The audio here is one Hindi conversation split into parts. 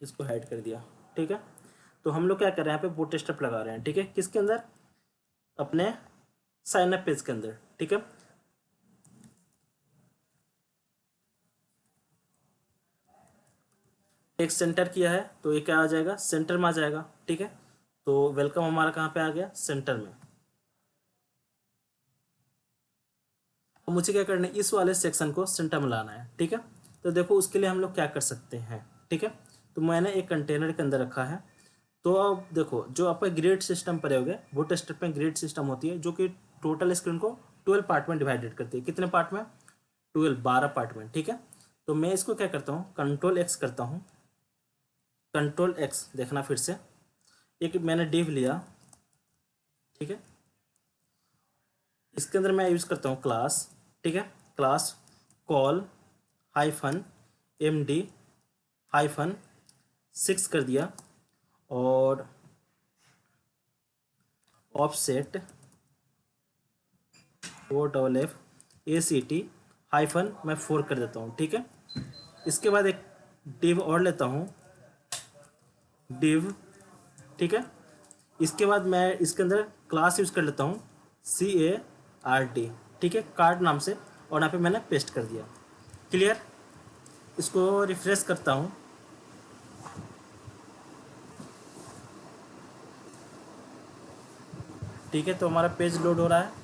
इसको हाइड कर दिया। ठीक है, तो हम लोग क्या कर रहे हैं, यहाँ पे बूटस्ट्रैप लगा रहे हैं। ठीक है, किसके अंदर, अपने साइन अप पेज के अंदर। ठीक है, एक सेंटर किया है तो ये क्या आ जाएगा, सेंटर में आ जाएगा। ठीक है, तो वेलकम हमारा कहाँ पे आ गया, सेंटर में। तो मुझे क्या करना है, इस वाले सेक्शन को सेंटर में लाना है। ठीक है, तो देखो उसके लिए हम लोग क्या कर सकते हैं। ठीक है, तो मैंने एक कंटेनर के अंदर रखा है। तो अब देखो, जो आपका ग्रेड सिस्टम पड़े हो गए, बूटस्ट्रैप में ग्रेड सिस्टम होती है जो कि टोटल स्क्रीन को 12 पार्ट में डिवाइडेड करती है। कितने पार्ट में, 12, 12 पार्ट में। ठीक है, तो मैं इसको क्या करता हूँ, कंट्रोल एक्स करता हूँ। कंट्रोल एक्स, देखना फिर से, एक मैंने डिव लिया। ठीक है, इसके अंदर मैं यूज़ करता हूँ क्लास। ठीक है, class call hyphen MD hyphen 6 कर दिया, और ऑफसेट OFF हाइफन मैं 4 कर देता हूँ। ठीक है, इसके बाद एक डिव और लेता हूँ, डिव। ठीक है, इसके बाद मैं इसके अंदर क्लास यूज़ कर लेता हूँ CART। ठीक है, कार्ड नाम से, और यहाँ पे मैंने पेस्ट कर दिया। क्लियर, इसको रिफ्रेश करता हूँ। ठीक है, तो हमारा पेज लोड हो रहा है।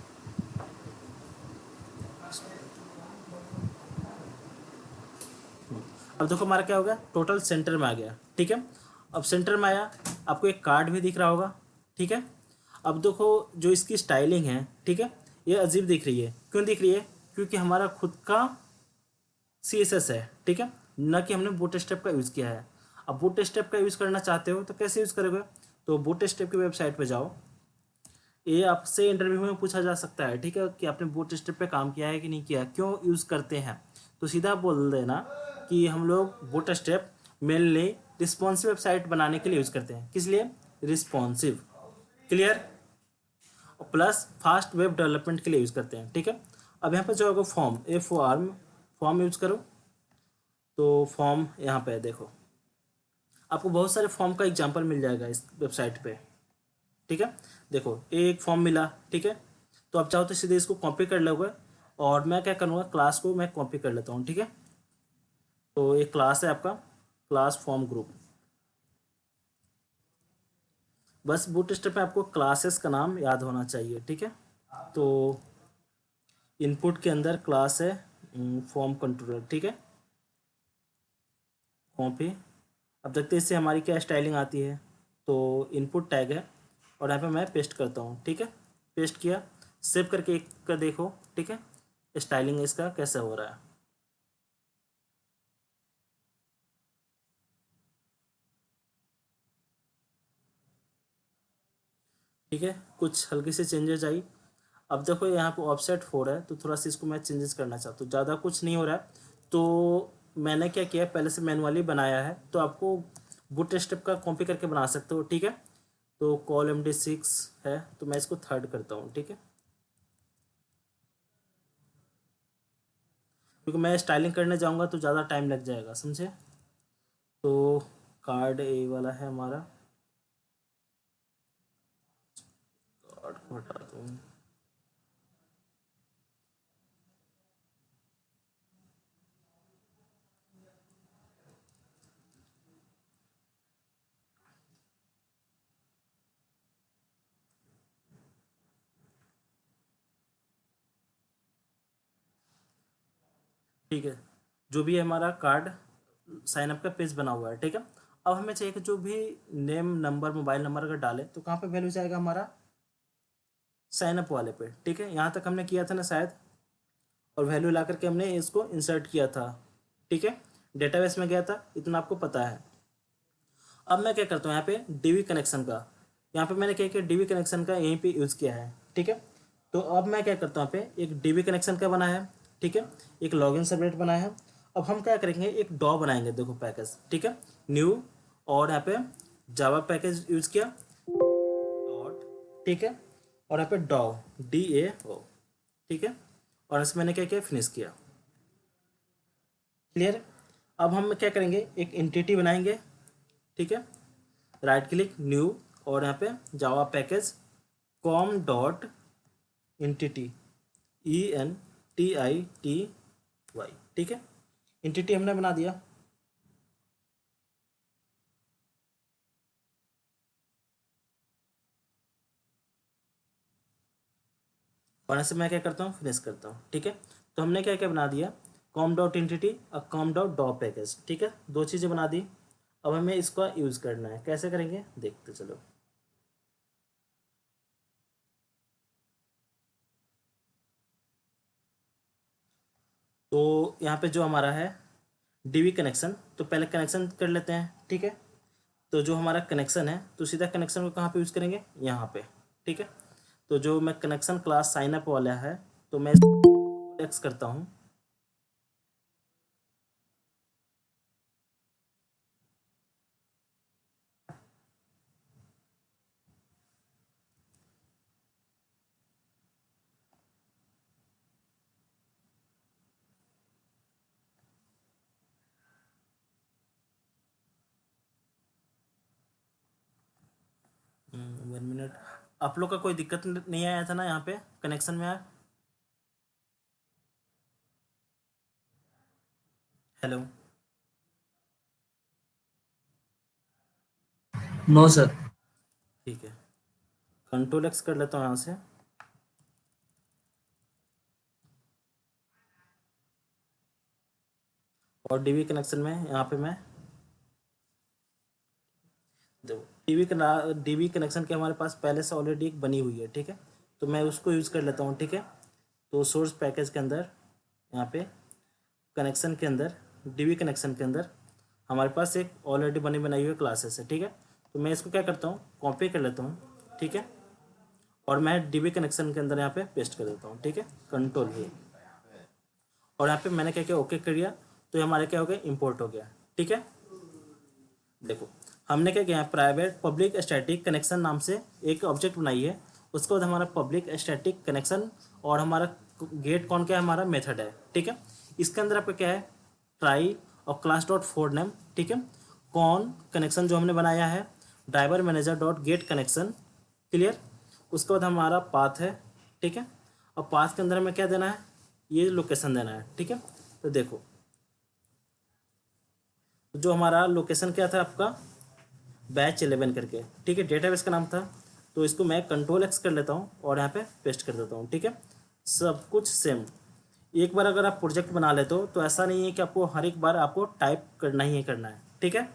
अब देखो हमारा क्या हो गया, टोटल सेंटर में आ गया। ठीक है, अब सेंटर में आया, आपको एक कार्ड भी दिख रहा होगा। ठीक है, अब देखो जो इसकी स्टाइलिंग है, ठीक है, ये अजीब दिख रही है। क्यों दिख रही है, क्योंकि हमारा खुद का CSS है। ठीक है, न कि हमने बूटस्ट्रैप का यूज़ किया है। अब बूटस्ट्रैप का यूज़ करना चाहते हो तो कैसे यूज़ करोगे, तो बूटस्ट्रैप की वेबसाइट पे जाओ। ये आपसे इंटरव्यू में पूछा जा सकता है। ठीक है, कि आपने बूटस्ट्रैप पे काम किया है कि नहीं किया, क्यों यूज़ करते हैं, तो सीधा बोल देना कि हम लोग बूटस्ट्रैप मेनली रिस्पॉन्सिव वेबसाइट बनाने के लिए यूज़ करते हैं। किस लिए, responsive. Clear, plus fast web development के लिए यूज़ करते हैं। ठीक है, अब यहाँ पर जो होगा फॉर्म, फॉर्म यूज़ करो। तो फॉर्म यहाँ पे देखो, आपको बहुत सारे फॉर्म का एग्जांपल मिल जाएगा इस वेबसाइट पे। ठीक है, देखो एक फॉर्म मिला। ठीक है, तो आप चाहो तो सीधे इसको कॉपी कर लोगे, और मैं क्या करूँगा, क्लास को मैं कॉपी कर लेता हूँ। ठीक है, तो एक क्लास है आपका, क्लास फॉर्म ग्रुप। बस बूटस्ट्रैप में आपको क्लासेस का नाम याद होना चाहिए। ठीक है, तो इनपुट के अंदर क्लास है फॉर्म कंट्रोलर। ठीक है, कॉपी। अब देखते हैं इससे हमारी क्या स्टाइलिंग आती है। तो इनपुट टैग है, और यहाँ पे मैं पेस्ट करता हूँ। ठीक है, पेस्ट किया, सेव करके एक का देखो। ठीक है, स्टाइलिंग इसका कैसे हो रहा है। ठीक है, कुछ हल्की सी चेंजेस आई। अब देखो यहाँ पे ऑफसेट 4 है, तो थोड़ा सा इसको मैं चेंजेस करना चाहता हूँ। ज़्यादा कुछ नहीं हो रहा है, तो मैंने क्या किया, पहले से मैनुअली बनाया है, तो आपको बूटस्ट्रैप का कॉपी करके बना सकते हो। ठीक है, तो कॉल MD6 है, तो मैं इसको 3rd करता हूँ। ठीक है, क्योंकि मैं स्टाइलिंग करने जाऊँगा तो ज़्यादा टाइम लग जाएगा, समझे। तो कार्ड ए वाला है हमारा, कार्ड को हटा दूँ। ठीक है, जो भी है हमारा कार्ड साइन अप का पेज बना हुआ है। ठीक है, अब हमें चाहिए कि जो भी नेम नंबर मोबाइल नंबर अगर डाले तो कहाँ पे वैल्यू जाएगा, हमारा साइन अप वाले पे। ठीक है, यहाँ तक हमने किया था ना शायद, और वैल्यू ला करके हमने इसको इंसर्ट किया था। ठीक है, डेटाबेस में गया था, इतना आपको पता है। अब मैं क्या करता हूँ, यहाँ पे DV कनेक्शन का, यहाँ पे मैंने क्या किया, DV कनेक्शन का यहीं पे यूज़ किया है। ठीक है, तो अब मैं क्या करता हूँ, यहाँ पे एक DV कनेक्शन का बनाया है। ठीक है, एक लॉगिन सबनेट बनाया है। अब हम क्या करेंगे, एक डॉ बनाएंगे। देखो पैकेज, ठीक है, न्यू, और यहाँ पे जावा पैकेज यूज़ किया, डॉट। ठीक है, और यहाँ पे DAO। ठीक है, और इसमें मैंने क्या किया, फिनिश किया। क्लियर, अब हम क्या करेंगे, एक एंटिटी बनाएंगे। ठीक है, राइट क्लिक न्यू, और यहाँ पे जावा package com dot entity, ENTITY, ठीक है, इंटिटी हमने बना दिया। और ऐसे मैं क्या करता हूँ, फिनिश करता हूँ, ठीक है। तो हमने क्या क्या बना दिया, कॉम डॉट इंटिटी और कॉम डॉट डॉ पैकेज, ठीक है, दो चीज़ें बना दी। अब हमें इसका यूज़ करना है, कैसे करेंगे देखते चलो। तो यहाँ पे जो हमारा है डीवी कनेक्शन, तो पहले कनेक्शन कर लेते हैं, ठीक है। तो जो हमारा कनेक्शन है, तो सीधा कनेक्शन को कहाँ पे यूज़ करेंगे, यहाँ पे, ठीक है। तो जो मैं कनेक्शन क्लास साइन अप वाला है, तो मैं एक्स करता हूँ। वन मिनट, आप लोग का कोई दिक्कत नहीं आया था ना यहाँ पे कनेक्शन में आया। Hello, no sir. ठीक है, कंट्रोल एक्स कर लेता हूँ यहाँ से। और डीवी कनेक्शन में यहाँ पे मैं देखो, डीवी कनेक्शन के हमारे पास पहले से ऑलरेडी एक बनी हुई है, ठीक है। तो मैं उसको यूज़ कर लेता हूँ, ठीक है। तो सोर्स पैकेज के अंदर यहाँ पे कनेक्शन के अंदर, डीवी कनेक्शन के अंदर हमारे पास एक ऑलरेडी बनी बनाई हुई क्लासेस है, ठीक है। तो मैं इसको क्या करता हूँ, कॉपी कर लेता हूँ, ठीक है। और मैं डीवी कनेक्शन के अंदर यहाँ पे पेस्ट कर देता हूँ, ठीक है, कंट्रोल V। और यहाँ पे मैंने क्या किया, ओके कर दिया। तो ये हमारे क्या हो गया, इंपोर्ट हो गया, ठीक है। देखो हमने क्या किया, प्राइवेट पब्लिक स्टैटिक कनेक्शन नाम से एक ऑब्जेक्ट बनाई है। उसके बाद हमारा पब्लिक स्टैटिक कनेक्शन, और हमारा गेट कौन क्या है, हमारा मेथड है, ठीक है। इसके अंदर आपका क्या है, ट्राई और क्लास डॉट फोर नेम, ठीक है। कौन कनेक्शन जो हमने बनाया है, driver manager dot get connection, clear. उसके बाद हमारा पाथ है, ठीक है। और पाथ के अंदर हमें क्या देना है, ये लोकेशन देना है, ठीक है। तो देखो जो हमारा लोकेशन क्या था आपका, बैच 11 करके, ठीक है, डेटाबेस का नाम था। तो इसको मैं कंट्रोल एक्स कर लेता हूँ और यहाँ पे पेस्ट कर देता हूँ, ठीक है। सब कुछ सेम। एक बार अगर आप प्रोजेक्ट बना लेते हो तो ऐसा नहीं है कि आपको हर एक बार आपको टाइप करना ही करना है, ठीक है,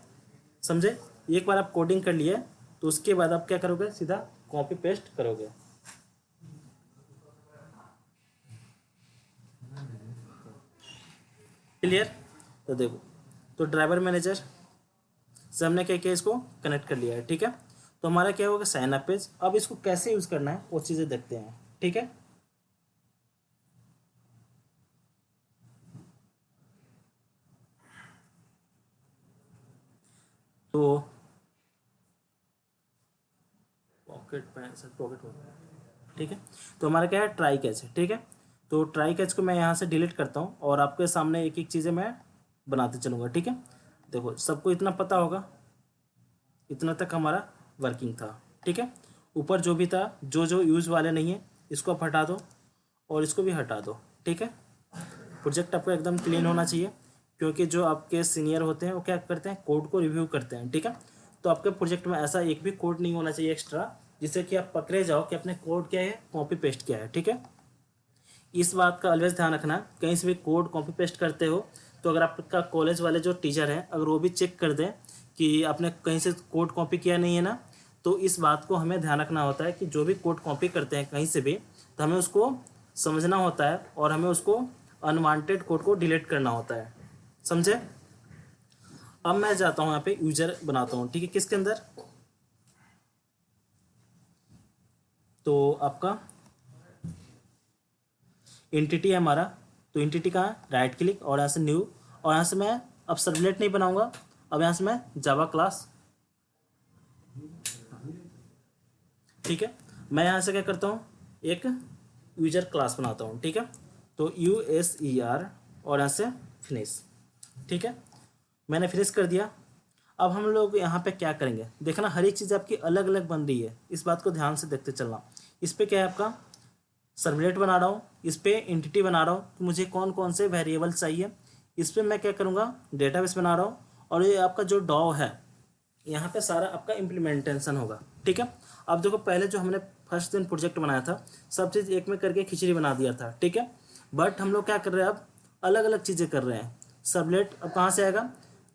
समझे। एक बार आप कोडिंग कर लिए तो उसके बाद आप क्या करोगे, सीधा कॉपी पेस्ट करोगे, क्लियर। तो देखो, तो ड्राइवर मैनेजर से हमने क्या किया, इसको कनेक्ट कर लिया है, ठीक है। तो हमारा क्या होगा, साइन अप पेज। अब इसको कैसे यूज़ करना है वो चीज़ें देखते हैं, ठीक है। तो पॉकेट पैन से पॉकेट हो, ठीक है। तो हमारा क्या है, ट्राई कैच है, ठीक है। तो ट्राई कैच को मैं यहाँ से डिलीट करता हूँ और आपके सामने एक एक चीज़ें मैं बनाते चलूँगा, ठीक है। देखो सबको इतना पता होगा, इतना तक हमारा वर्किंग था, ठीक है। ऊपर जो भी था, जो जो यूज़ वाले नहीं है इसको आप हटा दो, और इसको भी हटा दो, ठीक है। प्रोजेक्ट आपका एकदम क्लीन होना चाहिए, क्योंकि जो आपके सीनियर होते हैं वो क्या करते हैं, कोड को रिव्यू करते हैं, ठीक है। तो आपके प्रोजेक्ट में ऐसा एक भी कोड नहीं होना चाहिए एक्स्ट्रा, जिससे कि आप पकड़े जाओ कि आपने कोड क्या है, कॉपी पेस्ट किया है, ठीक है। इस बात का ऑलवेज ध्यान रखना, कहीं से भी कोड कॉपी पेस्ट करते हो तो अगर आपका कॉलेज वाले जो टीचर हैं अगर वो भी चेक कर दें कि आपने कहीं से कोड कॉपी किया नहीं है ना, तो इस बात को हमें ध्यान रखना होता है कि जो भी कोड कॉपी करते हैं कहीं से भी, तो हमें उसको समझना होता है और हमें उसको अनवांटेड कोड को डिलीट करना होता है, समझे। अब मैं जाता हूँ यहाँ पे यूजर बनाता हूँ, ठीक है, किसके अंदर, तो आपका एंटिटी है हमारा। तो एंटिटी कहाँ है, राइट क्लिक और यहाँ से न्यू, और यहाँ से मैं अब सर्वलेट नहीं बनाऊंगा, अब यहाँ से मैं जावा क्लास, ठीक है। मैं यहाँ से क्या करता हूँ, एक यूजर क्लास बनाता हूँ, ठीक है। तो USER और यहाँ से फिनिश, ठीक है। मैंने फिनिश कर दिया। अब हम लोग यहाँ पे क्या करेंगे, देखना हर एक चीज़ आपकी अलग अलग बन रही है, इस बात को ध्यान से देखते चलना। इस पर क्या है आपका सर्वलेट बना रहा हूँ, इस पर एंटिटी बना रहा हूँ, तो मुझे कौन कौन से वेरिएबल चाहिए, इस पर मैं क्या करूँगा डेटाबेस बना रहा हूँ, और ये आपका जो डॉ है यहाँ पे सारा आपका इम्प्लीमेंटेशन होगा। ठीक है, अब देखो पहले जो हमने फर्स्ट दिन प्रोजेक्ट बनाया था सब चीज़ एक में करके खिचड़ी बना दिया था। ठीक है, बट हम लोग क्या कर रहे हैं, अब अलग अलग चीज़ें कर रहे हैं। सबलेट अब कहाँ से आएगा,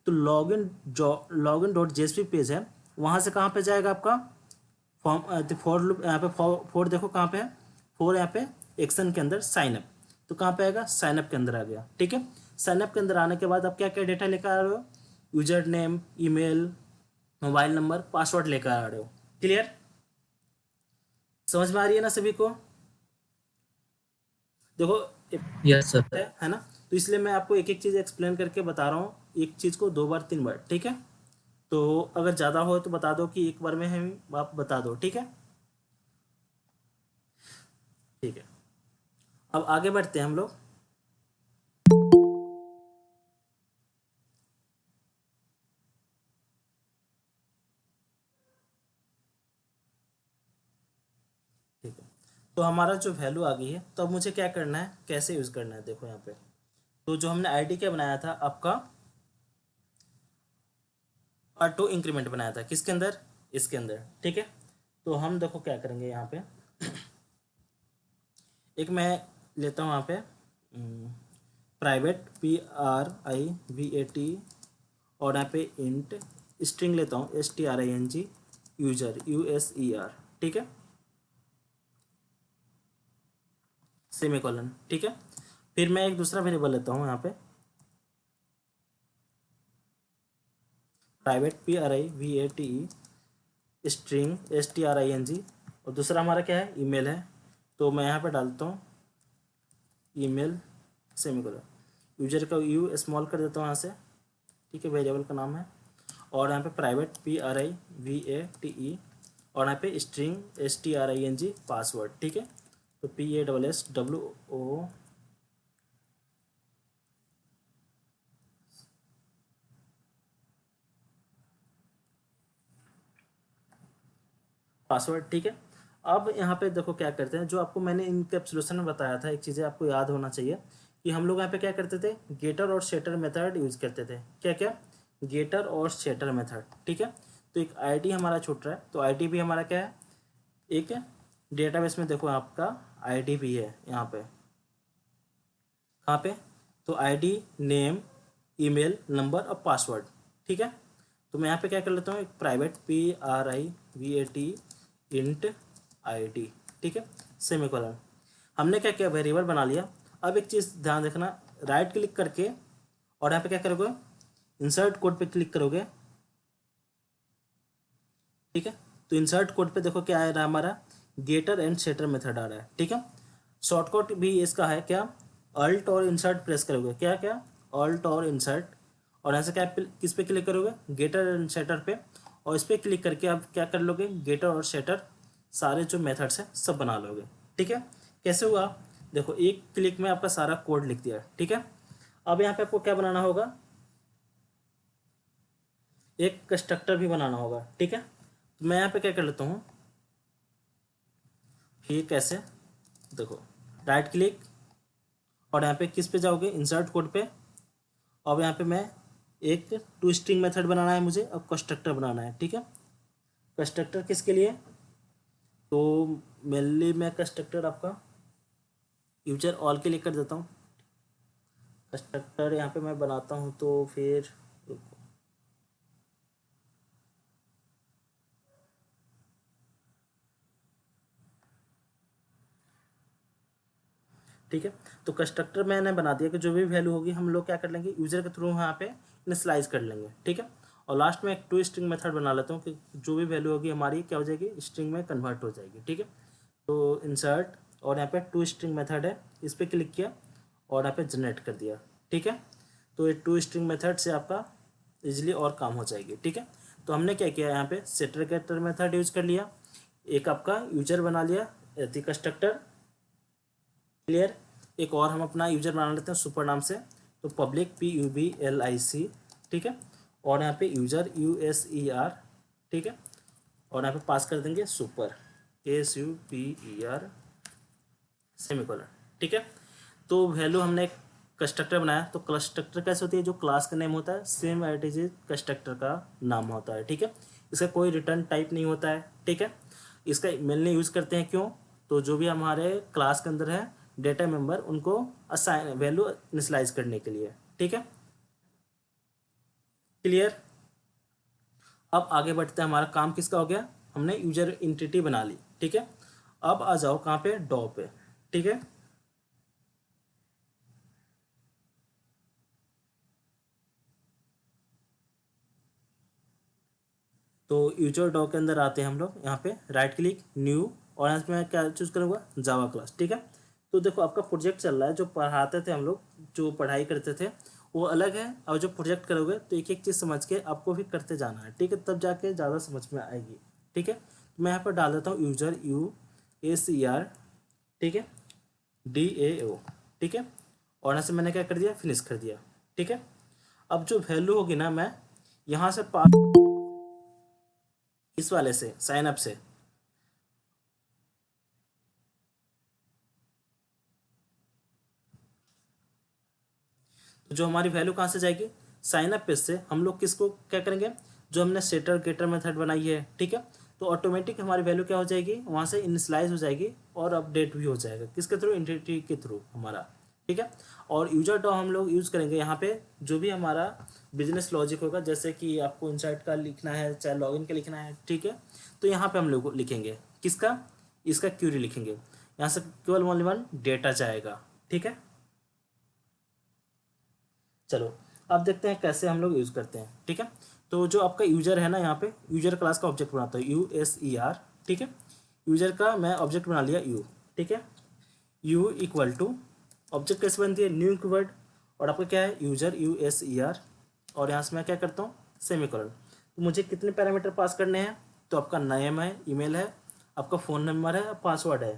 तो लॉगिन डॉट जेएसपी पेज है, वहाँ से कहाँ पे जाएगा आपका फॉर्म, तो फॉर लूप यहाँ पे फॉर देखो कहाँ पे है, फॉर यहाँ पे एक्शन के अंदर साइन अप, तो कहाँ पे आएगा साइन अप के अंदर आ गया। ठीक है, साइन अप के अंदर आने के बाद आप क्या क्या डेटा लेकर आ रहे हो, user name, email, mobile number, password लेकर आ रहे हो। क्लियर, समझ में आ रही है ना सभी को। देखो यस सर। है ना, तो इसलिए मैं आपको एक एक चीज़ एक्सप्लेन करके बता रहा हूँ, एक चीज़ को 2 बार 3 बार। ठीक है, तो अगर ज़्यादा हो तो बता दो कि एक बार में है, आप बता दो। ठीक है, ठीक है, अब आगे बढ़ते हैं हम लोग। ठीक है, तो हमारा जो वैल्यू आ गई है, तो अब मुझे क्या करना है, कैसे यूज़ करना है। देखो यहाँ पे तो जो हमने आईडी क्या बनाया था आपका, ऑटो इंक्रीमेंट बनाया था, किसके अंदर, इसके अंदर। ठीक है, तो हम देखो क्या करेंगे यहाँ पे, एक मैं लेता हूँ यहाँ पे प्राइवेट PRIVAT, और यहाँ पे इंट स्ट्रिंग लेता हूँ STRING यूजर USER। ठीक है, सेमीकोलन। ठीक है, फिर मैं एक दूसरा वेरिएबल लेता हूँ यहाँ पे प्राइवेट PRIVAT स्ट्रिंग STRING, और दूसरा हमारा क्या है, ईमेल है, तो मैं यहाँ पे डालता हूँ ईमेल सेमीकोलन, यूजर का यू स्मॉल कर देता हूँ यहाँ से। ठीक है, वेरिएबल का नाम है, और यहाँ पे प्राइवेट PRIVAT, और यहाँ पे स्ट्रिंग STRING पासवर्ड। ठीक है, तो PASSWO पासवर्ड। ठीक है, अब यहाँ पे देखो क्या करते हैं, जो आपको मैंने इनकैप्सुलेशन में बताया था, एक चीज़ें आपको याद होना चाहिए कि हम लोग यहाँ पे क्या करते थे, गेटर और सेटर मेथड यूज करते थे। क्या क्या, गेटर और सेटर मेथड। ठीक है, तो एक आईडी हमारा छूट रहा है, तो आईडी भी हमारा क्या है, एक डेटाबेस में देखो आपका आईडी भी है यहाँ पे, कहाँ पे, तो आईडी, नेम, ईमेल, नंबर और पासवर्ड। ठीक है, तो मैं यहाँ पे क्या कर लेता हूँ, एक प्राइवेट PRIVAT इंट ID। ठीक है, सेमीकोलन, हमने क्या किया, वेरिएबल बना लिया। अब एक चीज़ ध्यान रखना, राइट क्लिक करके और यहाँ पे क्या करोगे, इंसर्ट कोड पे क्लिक करोगे। ठीक है, तो इंसर्ट कोड पे देखो क्या आ रहा है, हमारा गेटर एंड सेटर मेथड आ रहा है। ठीक है, शॉर्टकट भी इसका है क्या, अल्ट और इंसर्ट प्रेस करोगे, क्या क्या, अल्ट और इंसर्ट, और यहाँ से क्या किस पे क्लिक करोगे, गेटर एंड सेटर पे, और इस पर क्लिक करके आप क्या कर लोगे, गेटर और सेटर सारे जो मेथड्स हैं सब बना लोगे। ठीक है, कैसे हुआ, देखो एक क्लिक में आपका सारा कोड लिख दिया। ठीक है, अब यहाँ पे आपको क्या बनाना होगा, एक कंस्ट्रक्टर भी बनाना होगा। ठीक है, तो मैं यहाँ पे क्या कर लेता हूँ, ये कैसे, देखो राइट क्लिक, और यहाँ पे किस पे जाओगे, इंसर्ट कोड पे, अब यहाँ पे मैं एक टू स्ट्रिंग मेथड बनाना है मुझे, अब कंस्ट्रक्टर बनाना है। ठीक है, कंस्ट्रक्टर किसके लिए, तो मेनली मैं कंस्ट्रक्टर आपका यूजर ऑल के लिए कर देता हूँ। कंस्ट्रक्टर यहाँ पे मैं बनाता हूँ, तो फिर ठीक है, तो कंस्ट्रक्टर मैंने बना दिया कि जो भी वैल्यू होगी हम लोग क्या कर लेंगे, यूजर के थ्रू यहाँ पे इनिशियलाइज कर लेंगे। ठीक है, और लास्ट में एक टू स्ट्रिंग मेथड बना लेता हूँ कि जो भी वैल्यू होगी हमारी क्या हो जाएगी, स्ट्रिंग में कन्वर्ट हो जाएगी। ठीक है, तो इंसर्ट, और यहाँ पे टू स्ट्रिंग मेथड है, इस पर क्लिक किया और यहाँ पे जनरेट कर दिया। ठीक है, तो ये टू स्ट्रिंग मेथड से आपका इजीली और काम हो जाएगी। ठीक है, तो हमने क्या किया, यहाँ पे सेटर गेटर मेथड यूज कर लिया, एक आपका यूजर बना लिया कंस्ट्रक्टर। क्लियर, एक और हम अपना यूजर बना लेते हैं सुपर नाम से, तो पब्लिक PUBLIC। ठीक है, और यहाँ पे यूजर USER, ठीक है, और यहाँ पे पास कर देंगे सुपर SUPER सेमीकोलन, ठीक है। तो वैल्यू हमने एक कंस्ट्रक्टर बनाया, तो कंस्ट्रक्टर कैसे होती है, जो क्लास का नेम होता है सेम एट इज कंस्ट्रक्टर का नाम होता है, ठीक है। इसका कोई रिटर्न टाइप नहीं होता है, ठीक है। इसका मेनली यूज़ करते हैं क्यों, तो जो भी हमारे क्लास के अंदर है डेटा मेंबर उनको असाइन वैल्यू इनिशियलाइज करने के लिए, ठीक है। क्लियर। अब आगे बढ़ते हैं, हमारा काम किसका हो गया, हमने यूजर एंटिटी बना ली, ठीक है। अब आ जाओ कहाँ पे, डॉ पे, ठीक है। तो यूजर डॉ के अंदर आते हैं हम लोग, यहाँ पे राइट क्लिक न्यू, और यहाँ पे मैं क्या चूज़ करूँगा, जावा क्लास, ठीक है। तो देखो आपका प्रोजेक्ट चल रहा है, जो पढ़ाते थे हम लोग, जो पढ़ाई करते थे वो अलग है, और जो प्रोजेक्ट करोगे तो एक एक चीज़ समझ के आपको भी करते जाना है, ठीक है, तब जाके ज़्यादा समझ में आएगी, ठीक है। तो मैं यहाँ पर डाल देता हूँ यूजर USER, ठीक है, DAO, ठीक है, और यहाँ से मैंने क्या कर दिया, फिनिश कर दिया, ठीक है। अब जो वैल्यू होगी ना, मैं यहाँ से पास इस वाले से साइन अप से, तो जो हमारी वैल्यू कहाँ से जाएगी, साइन अप पेज से हम लोग किसको क्या करेंगे, जो हमने सेटर गेटर मेथड बनाई है, ठीक है, तो ऑटोमेटिक हमारी वैल्यू क्या हो जाएगी, वहाँ से इनिशियलाइज हो जाएगी और अपडेट भी हो जाएगा, किसके थ्रू, एंटिटी के थ्रू हमारा, ठीक है। और यूजर डॉ हम लोग यूज़ करेंगे यहाँ पे, जो भी हमारा बिजनेस लॉजिक होगा, जैसे कि आपको इनसाइट का लिखना है, चाहे लॉगिन का लिखना है, ठीक है, तो यहाँ पे हम लोग लिखेंगे किसका, इसका क्यूरी लिखेंगे, यहाँ से केवल ओनली वन डेटा जाएगा, ठीक है। चलो अब देखते हैं कैसे हम लोग यूज़ करते हैं, ठीक है। तो जो आपका यूजर है ना, यहाँ पे यूजर क्लास का ऑब्जेक्ट बनाता है USER, ठीक है। यूजर का मैं ऑब्जेक्ट बना लिया U, ठीक है। U इक्वल टू ऑब्जेक्ट कैसे बनती है, न्यू कीवर्ड, और आपका क्या है यूजर USER, और यहाँ से मैं क्या करता हूँ, सेमीकोलन। तो मुझे कितने पैरामीटर पास करने हैं, तो आपका नेम है, ईमेल है, आपका फ़ोन नंबर है, पासवर्ड है,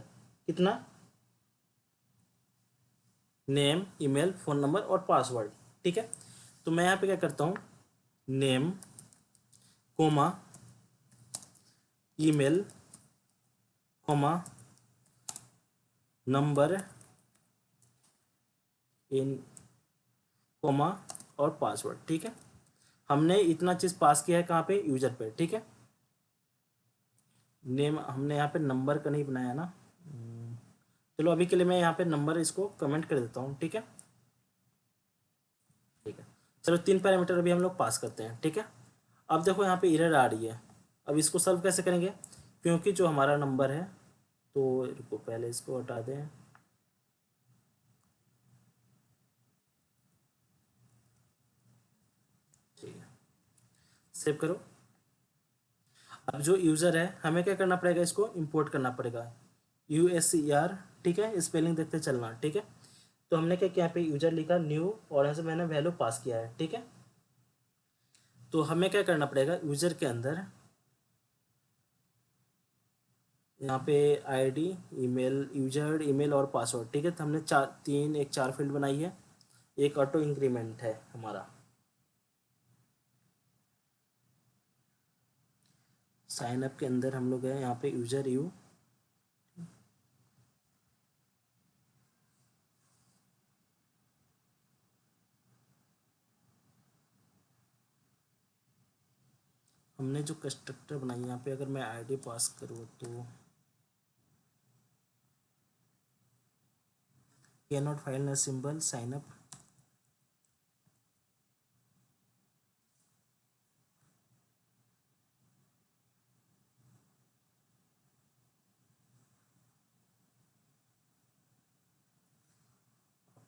कितना, नेम, ईमेल, फ़ोन नंबर और पासवर्ड, ठीक है। तो मैं यहाँ पे क्या करता हूँ, name comma email comma number in comma और पासवर्ड, ठीक है। हमने इतना चीज़ पास किया है कहाँ पे, यूजर पे, ठीक है। नेम हमने यहाँ पे नंबर का नहीं बनाया ना, चलो अभी के लिए मैं यहाँ पे नंबर इसको कमेंट कर देता हूँ, ठीक है, ठीक है। चलो 3 पैरामीटर अभी हम लोग पास करते हैं, ठीक है। अब देखो यहाँ पे एरर आ रही है, अब इसको सॉल्व कैसे करेंगे, क्योंकि जो हमारा नंबर है, तो रुको पहले इसको हटा दें, ठीक है, सेव करो। अब जो यूज़र है हमें क्या करना पड़ेगा, इसको इंपोर्ट करना पड़ेगा, USER, ठीक है, स्पेलिंग देखते चलना, ठीक है। तो हमने क्या किया, यहाँ पे यूजर लिखा न्यू, और यहाँ से मैंने वैल्यू पास किया है, ठीक है। तो हमें क्या करना पड़ेगा, यूजर के अंदर यहाँ पे ID, ईमेल, यूजर ईमेल और पासवर्ड, ठीक है। तो हमने चार फील्ड बनाई है, एक ऑटो इंक्रीमेंट है हमारा, साइन अप के अंदर हम लोग हैं यहाँ पे यूजर यू, हमने जो कंस्ट्रक्टर बनाई यहाँ पे, अगर मैं ID पास करूँ तो कैन नॉट फाइल न सिंबल साइन अप,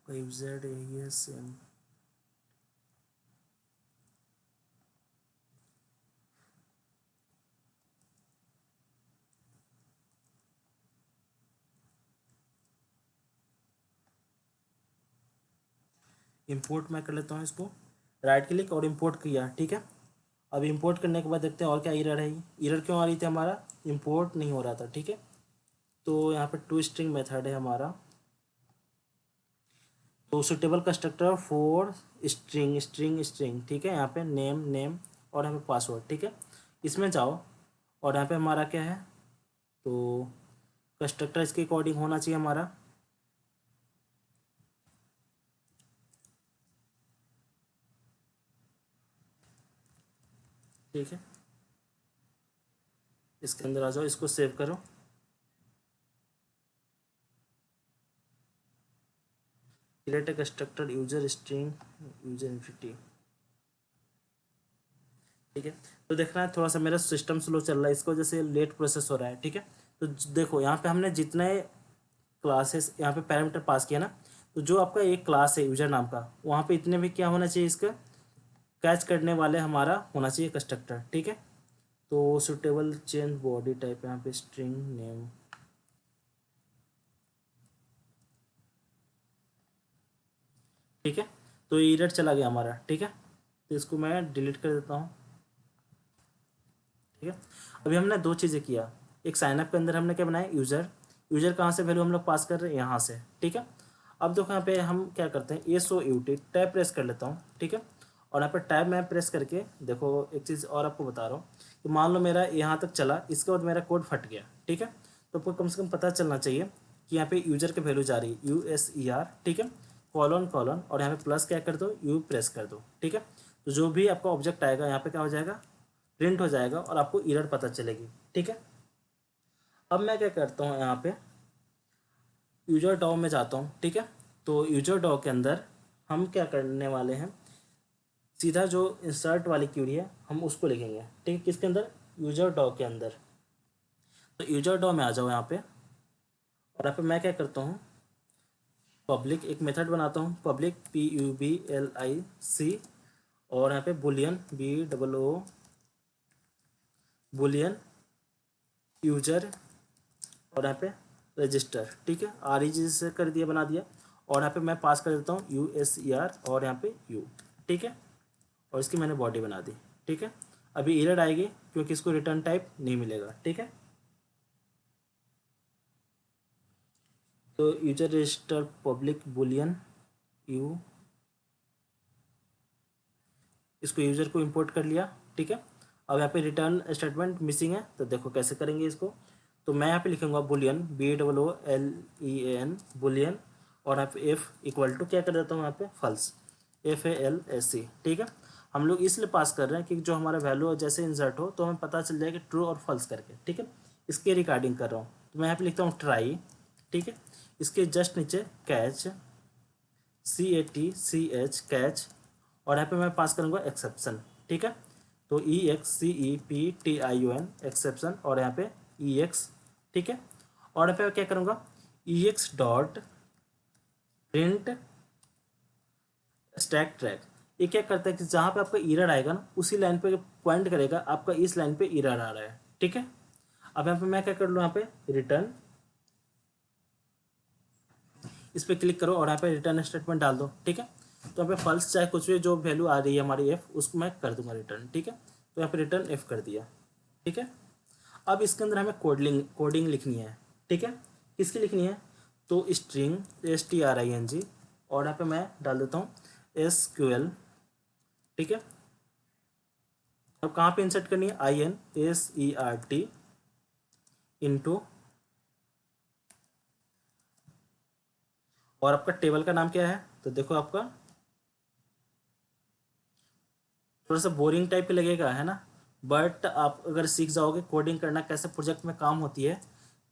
यूजर ये सेम, इंपोर्ट मैं कर लेता हूँ इसको, राइट क्लिक और इंपोर्ट किया, ठीक है। अब इंपोर्ट करने के बाद देखते हैं और क्या एरर है, एरर क्यों आ रही थी, हमारा इंपोर्ट नहीं हो रहा था, ठीक है। तो यहाँ पे टू स्ट्रिंग मेथड है हमारा, तो suitable constructor for string string string, ठीक है। यहाँ पे नेम नेम और यहाँ पे पासवर्ड, ठीक है। इसमें जाओ और यहाँ पे हमारा क्या है, तो कंस्ट्रक्टर इसके अकॉर्डिंग होना चाहिए हमारा। ठीक है, इसके अंदर आ जाओ, इसको सेव करो। Create a constructor user string user infinity, ठीक है। तो देखना है थोड़ा सा मेरा सिस्टम स्लो चल रहा है, इसको जैसे लेट प्रोसेस हो रहा है, ठीक है। तो देखो यहाँ पे हमने जितने क्लासेस यहाँ पे पैरामीटर पास किया ना, तो जो आपका एक क्लास है यूजर नाम का, वहाँ पे इतने भी क्या होना चाहिए, इसका कैच करने वाले हमारा होना चाहिए कंस्ट्रक्टर, ठीक है। तो सुटेबल चेंज बॉडी टाइप यहाँ पे स्ट्रिंग नेम, ठीक है। तो ये एरर चला गया हमारा, ठीक है। तो इसको मैं डिलीट कर देता हूँ, ठीक है। अभी हमने दो चीज़ें किया, एक साइनअप के अंदर हमने क्या बनाया, यूज़र। यूज़र कहाँ से वैल्यू हम लोग पास कर रहे हैं, यहाँ से, ठीक है। अब देखो यहाँ पे हम क्या करते हैं, SOUT टैब प्रेस कर लेता हूँ, ठीक है। और यहाँ पर टैब मैं प्रेस करके देखो एक चीज़ और आपको बता रहा हूँ कि मान लो मेरा यहाँ तक चला, इसके बाद मेरा कोड फट गया, ठीक है। तो आपको कम से कम पता चलना चाहिए कि यहाँ पे यूज़र की वैल्यू जा रही है USER, ठीक है, कॉलन कॉलन, और यहाँ पे प्लस क्या कर दो, U प्रेस कर दो, ठीक है। तो जो भी आपका ऑब्जेक्ट आएगा यहाँ पे क्या हो जाएगा, प्रिंट हो जाएगा और आपको एरर पता चलेगी, ठीक है। अब मैं क्या करता हूँ, यहाँ पे यूजर डॉ में जाता हूँ, ठीक है। तो यूजर डॉ के अंदर हम क्या करने वाले हैं, सीधा जो इंसर्ट वाली क्यूरी है हम उसको लिखेंगे, ठीक है। किसके अंदर, यूजर डॉ के अंदर। तो यूजर डॉ में आ जाओ यहाँ पे, और यहाँ पे मैं क्या करता हूँ, पब्लिक एक मेथड बनाता हूँ, पब्लिक PUBLIC, और यहाँ पे बुलियन BOO बुलियन यूजर, और यहाँ पे रजिस्टर, ठीक है। REG से कर दिया, बना दिया। और यहाँ पे मैं पास कर देता हूँ USER और यहाँ पे U, ठीक है। और इसकी मैंने बॉडी बना दी, ठीक है। अभी एरर आएगी क्योंकि इसको रिटर्न टाइप नहीं मिलेगा, ठीक है। तो user register public Boolean U, इसको यूजर को इंपोर्ट कर लिया, ठीक है। अब यहाँ पे रिटर्न स्टेटमेंट मिसिंग है, तो देखो कैसे करेंगे इसको। तो मैं यहाँ पे लिखूंगा बुलियन BOOLEAN बुलियन, और यहाँ पे एफ इक्वल टू क्या कर देता हूँ, यहाँ पे फल्स FALSC, ठीक है। हम लोग इसलिए पास कर रहे हैं कि जो हमारा वैल्यू जैसे इंसर्ट हो तो हमें पता चल जाए कि ट्रू और फॉल्स करके, ठीक है। इसके रिकॉर्डिंग कर रहा हूँ, तो मैं यहाँ पे लिखता हूँ ट्राई, ठीक है। इसके जस्ट नीचे कैच CATCH कैच, और यहाँ पे मैं पास करूँगा एक्सेप्शन, ठीक है। तो EXCEPTION एक्सेप्शन, और यहाँ पे EX, ठीक है। और यहाँ पे क्या करूँगा, EX dot print stack track. ये क्या करता है कि जहाँ पे आपका एरर आएगा ना, उसी लाइन पे पॉइंट करेगा आपका इस लाइन पे एरर आ रहा है, ठीक है। अब यहाँ पे मैं क्या कर लूँ, यहाँ पे रिटर्न, इस पर क्लिक करो और यहाँ पे रिटर्न स्टेटमेंट डाल दो, ठीक है। तो यहाँ पे फॉल्स चाहे कुछ भी जो वैल्यू आ रही है हमारी F, उसको मैं कर दूंगा रिटर्न, ठीक है। तो यहाँ पे रिटर्न F कर दिया, ठीक है। अब इसके अंदर हमें कोडिंग लिखनी है, ठीक है। किसकी लिखनी है, तो स्ट्रिंग STRING, और यहाँ पे मैं डाल देता हूँ SQL, ठीक है। अब कहाँ पे इंसर्ट करनी है, INSERT इंटू, और आपका टेबल का नाम क्या है, तो देखो आपका थोड़ा सा बोरिंग टाइप लगेगा, है ना। बट आप अगर सीख जाओगे कोडिंग करना कैसे प्रोजेक्ट में काम होती है,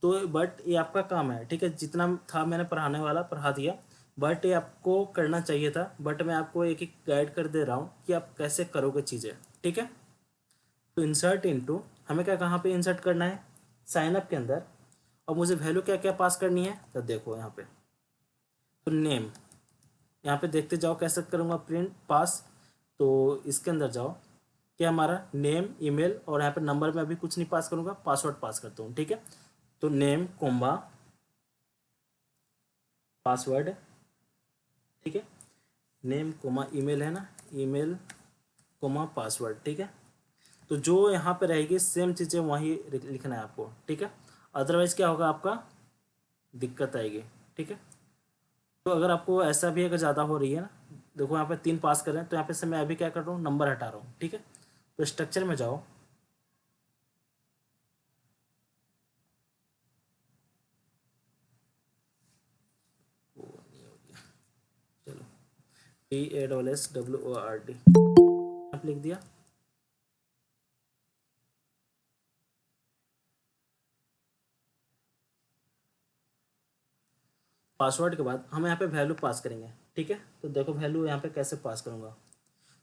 तो बट ये आपका काम है, ठीक है। जितना था मैंने पढ़ाने वाला पढ़ा दिया, बट ये आपको करना चाहिए था। बट मैं आपको एक एक गाइड कर दे रहा हूँ कि आप कैसे करोगे चीज़ें, ठीक है। तो इंसर्ट इनटू, हमें क्या कहाँ पे इंसर्ट करना है, साइन अप के अंदर। और मुझे वैल्यू क्या क्या पास करनी है, तो देखो यहाँ पे, तो नेम, यहाँ पे देखते जाओ कैसे करूँगा प्रिंट पास। तो इसके अंदर जाओ, क्या हमारा नेम ईमेल, और यहाँ पे नंबर में अभी कुछ नहीं पास करूँगा, पासवर्ड पास करता हूँ, ठीक है। तो नेम कोम्बा पासवर्ड, ठीक है। नेम कोमा ईमेल है ना, ईमेल कोमा पासवर्ड, ठीक है। तो जो यहाँ पे रहेगी सेम चीज़ें वहीं लिखना है आपको, ठीक है। अदरवाइज क्या होगा, आपका दिक्कत आएगी, ठीक है। तो अगर आपको ऐसा भी अगर ज़्यादा हो रही है ना, देखो यहाँ पे 3 पास कर रहे हैं, तो यहाँ पे से मैं अभी क्या कर रहा हूँ, नंबर हटा रहा हूँ, ठीक है। तो स्ट्रक्चर में जाओ, चलो PASSWORD आप लिख दिया। पासवर्ड के बाद हम यहाँ पे वैल्यू पास करेंगे, ठीक है। तो देखो वैल्यू यहाँ पे कैसे पास करूँगा,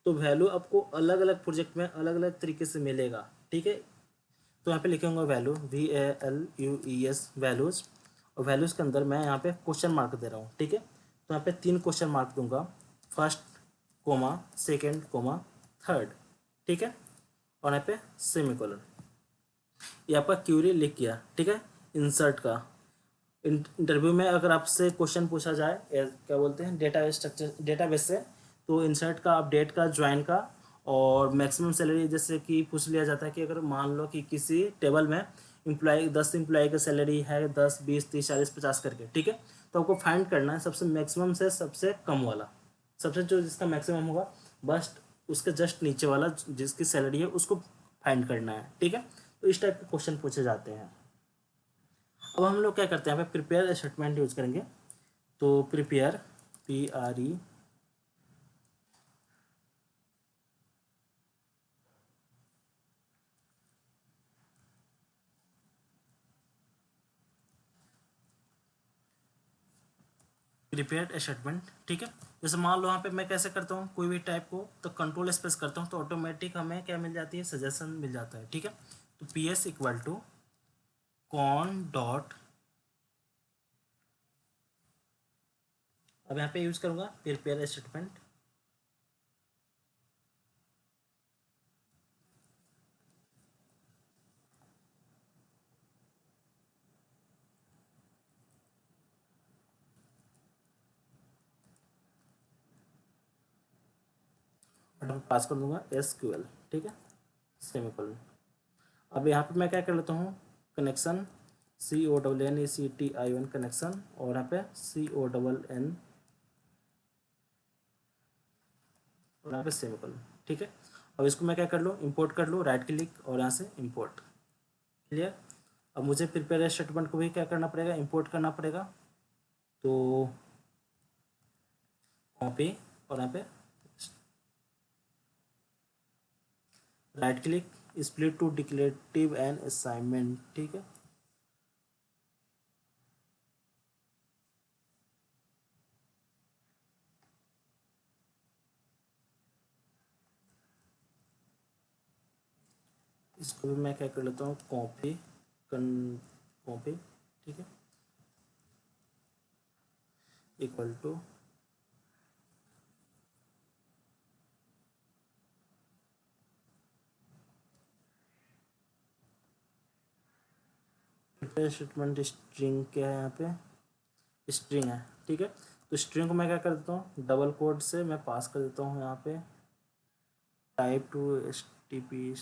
तो वैल्यू आपको अलग अलग प्रोजेक्ट में अलग अलग तरीके से मिलेगा, ठीक है। तो यहाँ पे लिखूंगा वैल्यू VALUES वैल्यूज़, और वैल्यूज़ के अंदर मैं यहाँ पे क्वेश्चन मार्क दे रहा हूँ, ठीक है। तो यहाँ पे 3 क्वेश्चन मार्क दूंगा, first comma, second comma, third, ठीक है। और यहाँ पे सेमीकोलन, ये आपका क्यूरी लिख किया, ठीक है। इंसर्ट का इंटरव्यू में अगर आपसे क्वेश्चन पूछा जाए क्या बोलते हैं डेटाबेस स्ट्रक्चर, डेटाबेस से, तो इंसर्ट का, अपडेट का, ज्वाइन का, और मैक्सिमम सैलरी जैसे कि पूछ लिया जाता है कि अगर मान लो कि किसी टेबल में इम्प्लॉय 10 इम्प्लॉय की सैलरी है 10 20 30 40 50 करके, ठीक है। तो आपको फाइंड करना है सबसे मैक्सिमम से सबसे कम वाला, सबसे जो जिसका मैक्सिमम होगा, बस उसके जस्ट नीचे वाला जिसकी सैलरी है उसको फाइंड करना है, ठीक है। तो इस टाइप के क्वेश्चन पूछे जाते हैं। अब हम लोग क्या करते हैं, यहाँ पे प्रिपेयर स्टेटमेंट यूज करेंगे। तो प्रिपेयर PRE प्रिपेयर स्टेटमेंट, ठीक है। जैसे मान लो यहाँ पे मैं कैसे करता हूँ कोई भी टाइप को, तो कंट्रोल स्पेस करता हूँ तो ऑटोमेटिक हमें क्या मिल जाती है, सजेशन मिल जाता है, ठीक है। तो PS equal to con dot, अब यहाँ पे यूज करूँगा प्रिपेयर स्टेटमेंट, और पास कर दूंगा SQL, ठीक है, सेमीकोलन। अब यहाँ पे मैं क्या कर लेता हूँ, कनेक्शन CONNECTION कनेक्शन, और यहाँ पे CONN, और यहाँ पे सेमीकोलन, ठीक है। अब इसको मैं क्या कर लूँ, इंपोर्ट कर लूँ, राइट क्लिक और यहाँ से इंपोर्ट, क्लियर। अब मुझे प्रिपेयर स्टेटमेंट को भी क्या करना पड़ेगा, इंपोर्ट करना पड़ेगा। तो कॉपी, और यहाँ पे right click, split to declarative and assignment, ठीक है। इसको भी मैं क्या कर लेता हूँ, कॉपी, कॉपी, ठीक है, इक्वल टू, स्टेटमेंट स्ट्रिंग क्या है, यहाँ पे स्ट्रिंग है, ठीक है। तो स्ट्रिंग को मैं क्या कर देता हूँ, डबल कोड से मैं पास कर देता हूँ यहाँ पे type to STP,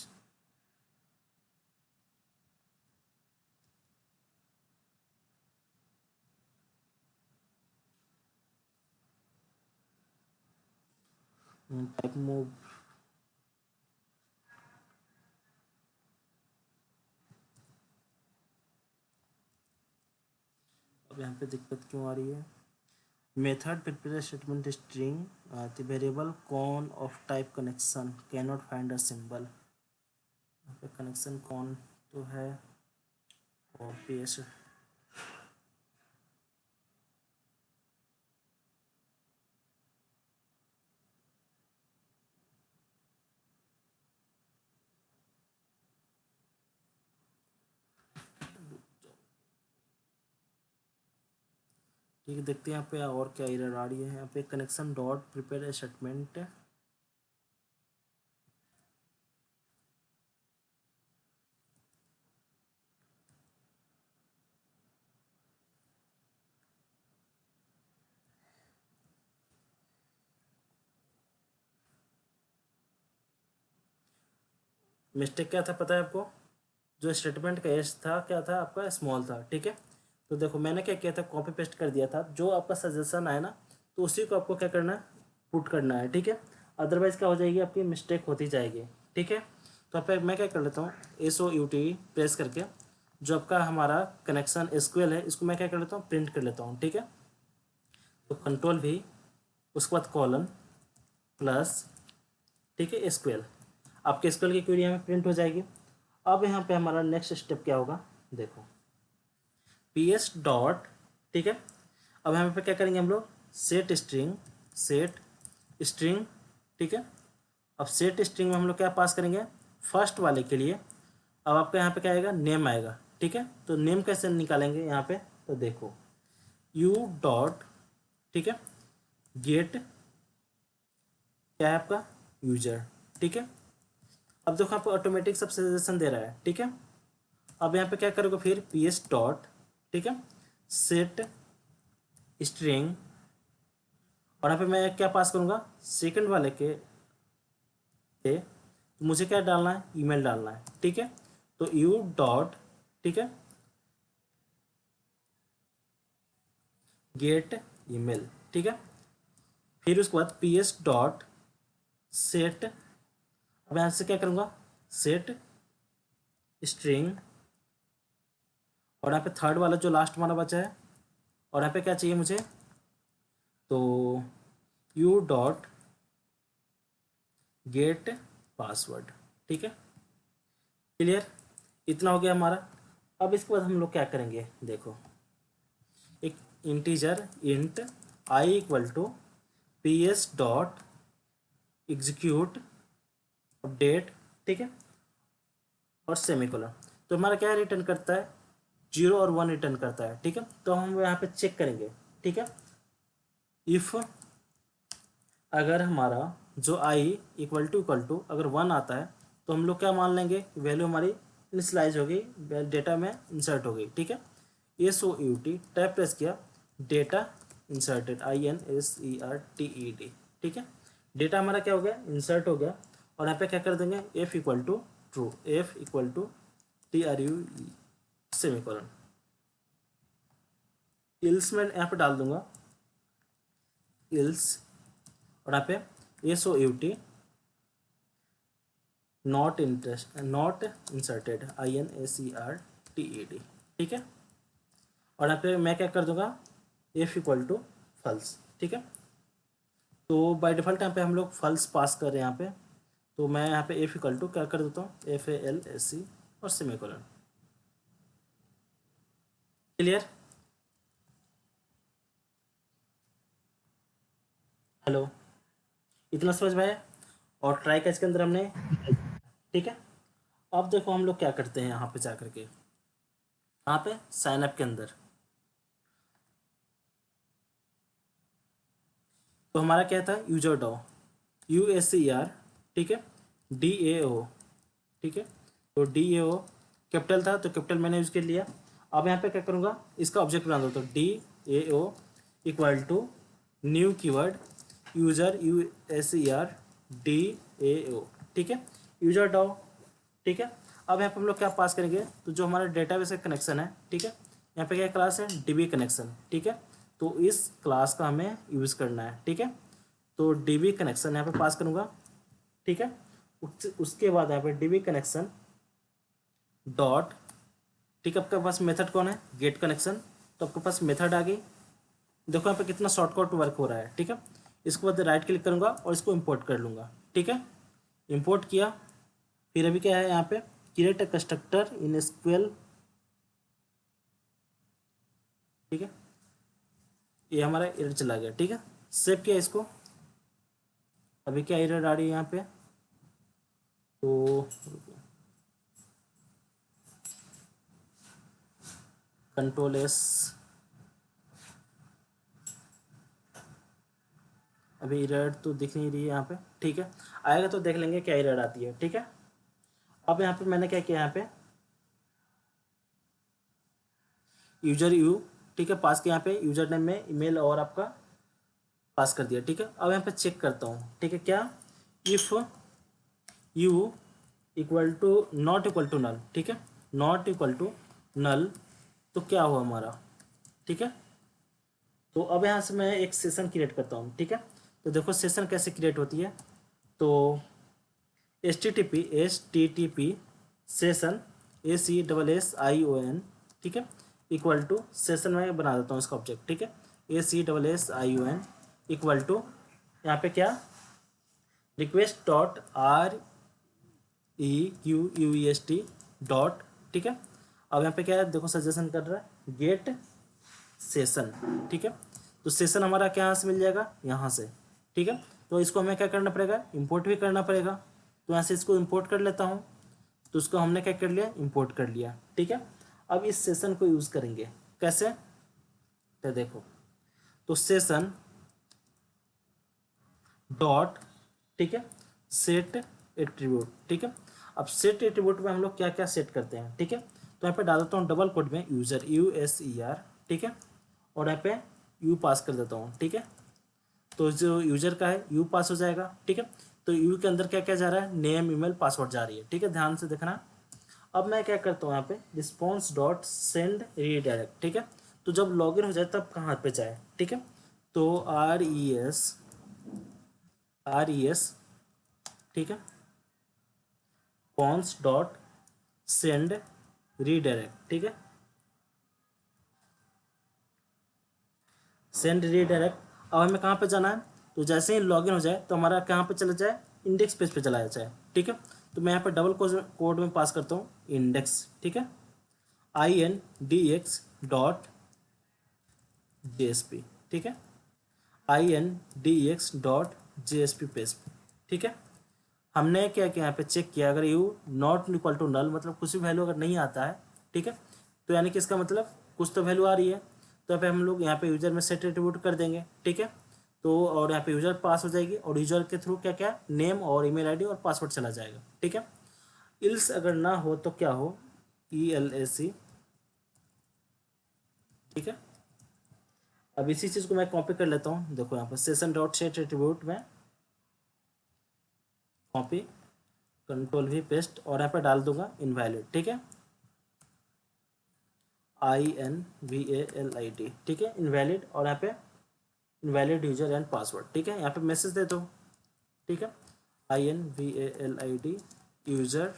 type move, अब यहाँ पे दिक्कत क्यों आ रही है, method prepare statement string, the variable con of type connection can not find a symbol, यहाँ पे कनेक्शन कौन तो है, और PS, ठीक है। देखते हैं यहाँ पे और क्या एरर आ रही है, यहाँ पे connection dot prepare statement, mistake क्या था पता है आपको, जो स्टेटमेंट का एज था क्या था आपका, स्मॉल था, ठीक है। तो देखो मैंने क्या किया था, कॉपी पेस्ट कर दिया था, जो आपका सजेशन आए ना तो उसी को आपको क्या करना है, पुट करना है, ठीक है। अदरवाइज क्या हो जाएगी, आपकी मिस्टेक होती जाएगी, ठीक है। तो अब मैं क्या कर लेता हूँ, SOUT प्रेस करके जो आपका हमारा कनेक्शन SQL है इसको मैं क्या कर लेता हूँ, प्रिंट कर लेता हूँ, ठीक है। तो Ctrl+V, उसके बाद कॉलन प्लस, ठीक है, SQL, आपके SQL की क्वेरी यहाँ पे प्रिंट हो जाएगी। अब यहाँ पे हमारा नेक्स्ट स्टेप क्या होगा, देखो PS डॉट, ठीक है। अब यहाँ पे क्या करेंगे हम लोग, सेट स्ट्रिंग, ठीक है। अब सेट स्ट्रिंग में हम लोग क्या पास करेंगे, फर्स्ट वाले के लिए अब आपका यहाँ पे क्या आएगा, नेम आएगा, ठीक है। तो नेम कैसे निकालेंगे यहाँ पे, तो देखो U डॉट, ठीक है, गेट क्या है आपका, यूजर, ठीक है। अब देखो आपको ऑटोमेटिक सब सजेशन दे रहा है, ठीक है। अब यहाँ पे क्या करोगे फिर, PS डॉट, ठीक है, सेट स्ट्रिंग, और यहाँ पे मैं क्या पास करूँगा, सेकंड वाले के पे मुझे क्या डालना है, ईमेल डालना है, ठीक है। तो U डॉट, ठीक है, गेट ईमेल, ठीक है। फिर उसके बाद PS डॉट सेट, अब यहाँ से क्या करूँगा, सेट स्ट्रिंग, और यहाँ पे थर्ड वाला जो लास्ट वाला बचा है, और यहाँ पे क्या चाहिए मुझे, तो U डॉट गेट पासवर्ड, ठीक है। क्लियर, इतना हो गया हमारा। अब इसके बाद हम लोग क्या करेंगे, देखो एक integer int I equal to PS dot execute update, ठीक है, और सेमीकोलन। तो हमारा क्या रिटर्न करता है, 0 और 1 रिटर्न करता है, ठीक है। तो हम यहाँ पे चेक करेंगे, ठीक है। इफ़ अगर हमारा जो I इक्वल टू अगर 1 आता है तो हम लोग क्या मान लेंगे, वैल्यू हमारी इनिशियलाइज हो गई, डेटा में इंसर्ट हो गई, ठीक है। SOUT टैब प्रेस किया, डेटा इंसर्टेड, INSERTED, ठीक है। डेटा हमारा क्या हो गया, इंसर्ट हो गया। और यहाँ पे क्या कर देंगे, F equal to true, F equal to TRUE semicolon. Else में यहाँ पे डाल दूंगा इल्स, और यहाँ पे SOUT नॉट इंसर्टेड, INSERTED, ठीक है। और यहाँ पे मैं क्या कर दूंगा, F इक्वल टू फल्स, ठीक है। तो बाय डिफ़ॉल्ट यहाँ पे हम लोग फल्स पास कर रहे हैं यहाँ पे, तो मैं यहाँ पे F इक्वल टू क्या कर देता हूँ, FALSE और सेमीकोलन। क्लियर, हेलो, इतना समझ में आया। और ट्राई कैच के अंदर हमने, ठीक है। अब देखो हम लोग क्या करते हैं, यहाँ पे जा करके यहाँ पे साइन अप के अंदर, तो हमारा क्या था, यूजर डॉ, USER, ठीक है, DAO, ठीक है। तो DAO कैपिटल था तो कैपिटल मैंने यूज कर लिया। अब यहाँ पे क्या करूँगा, इसका ऑब्जेक्ट बना दो, तो DAO equal to new keyword user USER DAO, ठीक है, यूजर डॉ, ठीक है। अब यहाँ पे हम लोग क्या पास करेंगे, तो जो हमारा डेटाबेस का कनेक्शन है, ठीक है, यहाँ पे क्या क्लास है, DB कनेक्शन, ठीक है। तो इस क्लास का हमें यूज़ करना है, ठीक है। तो DB कनेक्शन यहाँ पे पास करूँगा, ठीक है। उसके बाद यहाँ पे DB कनेक्शन डॉट, ठीक है, आपके पास मेथड कौन है, गेट कनेक्शन, तो आपके पास मेथड आ गई। देखो यहाँ पे कितना शॉर्टकट वर्क हो रहा है, ठीक है। इसके बाद राइट क्लिक करूँगा और इसको इम्पोर्ट कर लूँगा, ठीक है। इम्पोर्ट किया, फिर अभी क्या है यहाँ पे, create a constructor in SQL, ठीक है। ये हमारा एरर चला गया, ठीक है। सेव किया इसको, अभी क्या एरर आ रही है यहाँ पे, तो Ctrl+S, अभी एरर तो दिख नहीं रही है यहाँ पे, ठीक है। आएगा तो देख लेंगे क्या एरर आती है, ठीक है। अब यहाँ पे मैंने क्या किया, यहाँ पे यूजर यू, ठीक है, पास किया, यहाँ पे यूजर नेम में ईमेल और आपका पास कर दिया, ठीक है। अब यहाँ पे चेक करता हूँ, ठीक है, क्या, if u equal to not equal to null, ठीक है, नॉट इक्वल टू नल, तो क्या हुआ हमारा, ठीक है। तो अब यहाँ से मैं एक सेशन क्रिएट करता हूँ, ठीक है। तो देखो सेशन कैसे क्रिएट होती है। तो HTTP सेशन ACSSION, ठीक है, इक्वल टू सेशन में बना देता हूँ इसका ऑब्जेक्ट, ठीक है। ACSSION इक्वल टू यहाँ पे क्या, रिक्वेस्ट डॉट REQUEST डॉट, ठीक है। अब यहाँ पे क्या है देखो, सजेशन कर रहा है गेट सेशन, ठीक है। तो सेशन हमारा क्या यहाँ से मिल जाएगा, यहाँ से, ठीक है। तो इसको हमें क्या करना पड़ेगा, इंपोर्ट भी करना पड़ेगा। तो यहाँ से इसको इंपोर्ट कर लेता हूँ। तो उसको हमने क्या कर लिया, इंपोर्ट कर लिया, ठीक है। अब इस सेशन को यूज़ करेंगे कैसे, तो देखो, तो सेशन डॉट, ठीक है, सेट एट्रीब्यूट, ठीक है। अब सेट एट्रीब्यूट में हम लोग क्या क्या सेट करते हैं, ठीक है। तो यहाँ पे डाल देता हूँ डबल कोट में यूज़र USER, ठीक है, और यहाँ पे यू पास कर देता हूँ, ठीक है। तो जो यूजर का है यू पास हो जाएगा, ठीक है। तो यू के अंदर क्या क्या जा रहा है, नेम ईमेल पासवर्ड जा रही है, ठीक है, ध्यान से देखना। अब मैं क्या करता हूँ यहाँ पे रिस्पॉन्स डॉट सेंड रीडायरेक्ट, ठीक है। तो जब लॉगिन हो जाए तब कहाँ पे जाए, ठीक है। तो RES, ठीक है, कॉन्स डॉट सेंड रीडायरेक्ट, ठीक है, सेंड रीडायरेक्ट। अब हमें कहाँ पे जाना है, तो जैसे ही लॉगिन हो जाए तो हमारा कहाँ पे चला जाए, इंडेक्स पेज पे चला जाए, ठीक है। तो मैं यहाँ पे डबल कोड में पास करता हूँ इंडेक्स, ठीक है, INDEX डॉट JSP, ठीक है, INDEX डॉट JSP पेज, ठीक है। हमने क्या किया, यहाँ पे चेक किया, अगर u not equal to null, मतलब कुछ भी वैल्यू अगर नहीं आता है, ठीक है, तो यानी कि इसका मतलब कुछ तो वैल्यू आ रही है। तो यहाँ पे हम लोग यहाँ पे यूजर में सेट एट्रीब्यूट कर देंगे, ठीक है। तो और यहाँ पे यूजर पास हो जाएगी और यूजर के थ्रू क्या क्या नेम और ईमेल आईडी और पासवर्ड चला जाएगा, ठीक है। इल्स अगर ना हो तो क्या हो, ELSE, ठीक है। अब इसी चीज़ को मैं कॉपी कर लेता हूँ, देखो यहाँ पर सेशन डॉट सेट एट्रीब्यूट में कॉपी, कंट्रोल V पेस्ट, और यहाँ पे डाल दूंगा इनवैलिड, ठीक है, INVALID, ठीक है, इनवैलिड, और यहाँ पे इनवैलिड यूजर एंड पासवर्ड, ठीक है। यहाँ पे मैसेज दे दो, ठीक है, INVALID user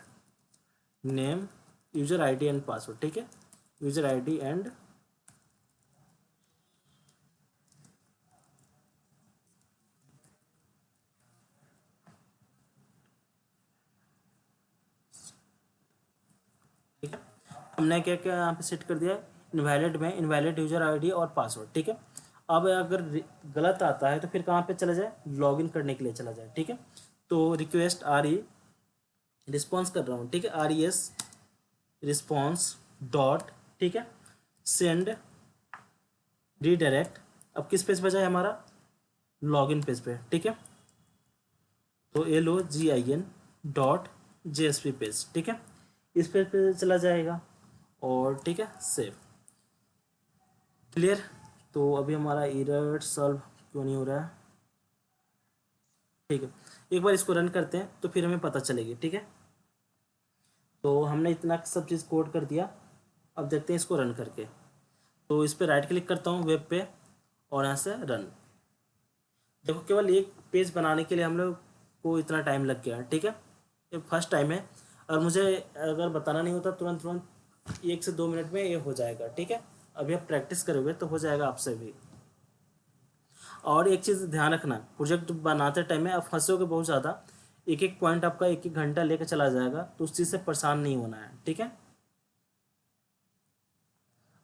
name, user ID and password, ठीक है, यूजर ID एंड ठीक है। हमने क्या क्या यहाँ पे सेट कर दिया है, इनवैलिड में इनवैलिड यूजर ID और पासवर्ड, ठीक है। अब अगर गलत आता है तो फिर कहाँ पे चला जाए, लॉगिन करने के लिए चला जाए, ठीक है। तो रिक्वेस्ट रिस्पॉन्स कर रहा हूँ, ठीक है, RES रिस्पॉन्स डॉट, ठीक है, सेंड रीडायरेक्ट। अब किस पेज पे जाए, हमारा लॉगिन पेज पे, ठीक है। तो LOGIN डॉट JSP पेज, ठीक है, इस पेज पे चला जाएगा और ठीक है, सेव, क्लियर। तो अभी हमारा एरर सॉल्व क्यों नहीं हो रहा है, ठीक है, एक बार इसको रन करते हैं तो फिर हमें पता चलेगी, ठीक है। तो हमने इतना सब चीज़ कोड कर दिया, अब देखते हैं इसको रन करके। तो इस पर राइट क्लिक करता हूँ वेब पे और यहाँ से रन। देखो केवल एक पेज बनाने के लिए हम लोग को इतना टाइम लग गया, ठीक है, ये फर्स्ट टाइम है। और मुझे अगर बताना नहीं होता तुरंत तुरंत 1 से 2 मिनट में ये हो जाएगा, ठीक है। अभी आप प्रैक्टिस करोगे तो हो जाएगा आपसे भी। और एक चीज़ ध्यान रखना, प्रोजेक्ट बनाते टाइम में आप फंसोगे बहुत ज़्यादा, एक एक पॉइंट आपका 1 1 घंटा लेकर चला जाएगा, तो उस चीज़ से परेशान नहीं होना है, ठीक है।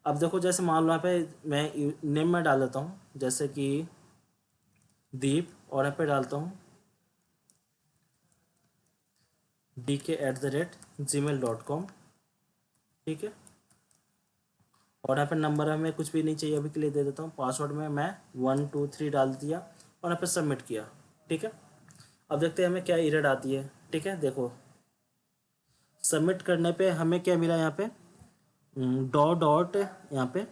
अब देखो जैसे मान लो यहाँ पे मैं नेम में डाल देता हूँ, जैसे कि दीप, और यहाँ पे डालता हूँ DK@gmail.com, ठीक है। और यहाँ पे नंबर हमें कुछ भी नहीं चाहिए अभी के लिए, दे देता हूँ। पासवर्ड में मैं 1 2 3 डाल दिया और यहाँ पे सबमिट किया, ठीक है। अब देखते हैं हमें क्या एरर आती है, ठीक है। देखो सबमिट करने पे हमें क्या मिला, यहाँ पे डॉट यहाँ पे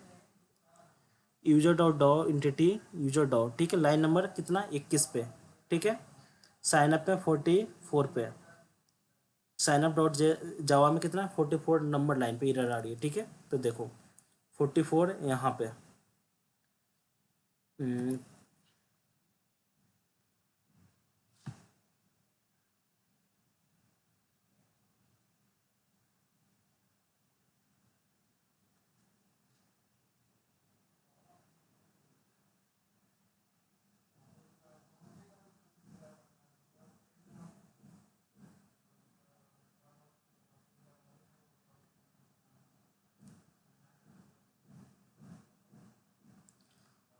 यूजर डॉट डॉ इंटिटी यूजर डॉट, ठीक है, लाइन नंबर कितना 21 पे, ठीक है। साइन अप में 44 पे, साइन अप डॉट जावा में कितना 44 नंबर लाइन पे एरर आ रही है, ठीक है। तो देखो 44 यहाँ पे, हम्म,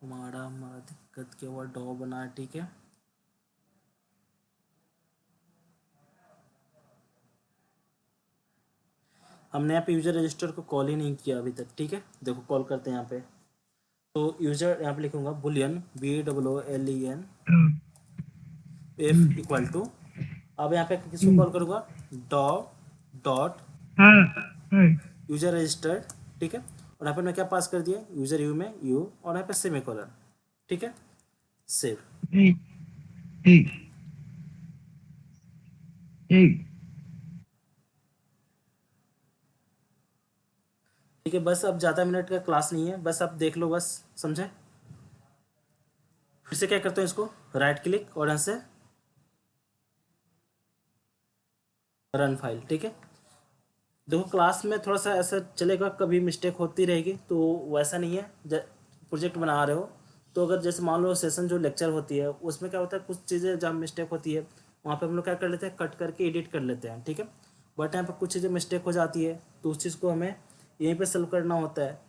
हमारा दिक्कत क्या हुआ, डॉ बना, ठीक है। हमने यहाँ पे यूजर रजिस्टर को कॉल ही नहीं किया अभी तक, ठीक है। देखो कॉल करते हैं यहाँ पे। तो यूजर यहाँ पे लिखूंगा boolean BOOLEN if equal to, अब यहाँ पे किसको कॉल करूँगा, डॉ डॉट यूजर रजिस्टर्ड, ठीक है। और यहाँ पे मैं क्या पास कर दिया, यूजर यू में यू, और यहाँ पे सेमीकोलन, ठीक है, सेव। ठीक है, बस अब ज़्यादा मिनट का क्लास नहीं है, बस आप देख लो, बस समझे। फिर से क्या करते हैं, इसको राइट क्लिक और यहाँ से रन फाइल, ठीक है। देखो क्लास में थोड़ा सा ऐसा चलेगा, कभी मिस्टेक होती रहेगी, तो वैसा नहीं है। प्रोजेक्ट बना रहे हो तो अगर जैसे मान लो सेशन जो लेक्चर होती है उसमें क्या होता है, कुछ चीज़ें जहाँ मिस्टेक होती है वहाँ पे हम लोग क्या कर लेते हैं, कट करके एडिट कर लेते हैं, ठीक है। बट यहाँ पे कुछ चीज़ें मिस्टेक हो जाती है तो उस चीज़ को हमें यहीं पे सॉल्व करना होता है।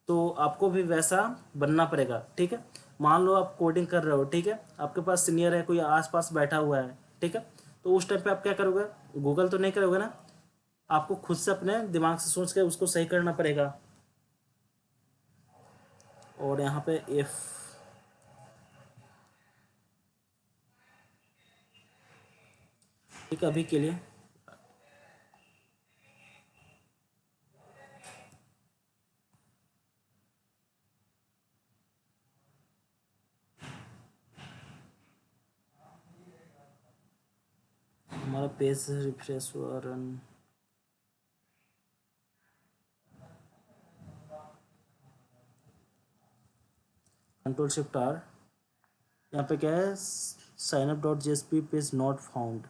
तो आपको भी वैसा बनना पड़ेगा, ठीक है। मान लो आप कोडिंग कर रहे हो, ठीक है, आपके पास सीनियर है, कोई आसपास बैठा हुआ है, ठीक है। तो उस टाइम पे आप क्या करोगे, गूगल तो नहीं करोगे ना, आपको खुद से अपने दिमाग से सोच के उसको सही करना पड़ेगा। और यहाँ पे इफ, ठीक है, अभी के लिए हमारा पेज रिफ्रेश हुआ, रन। Ctrl+Shift+R, यहाँ पे क्या है, signup.jsp पेज नॉट फाउंड,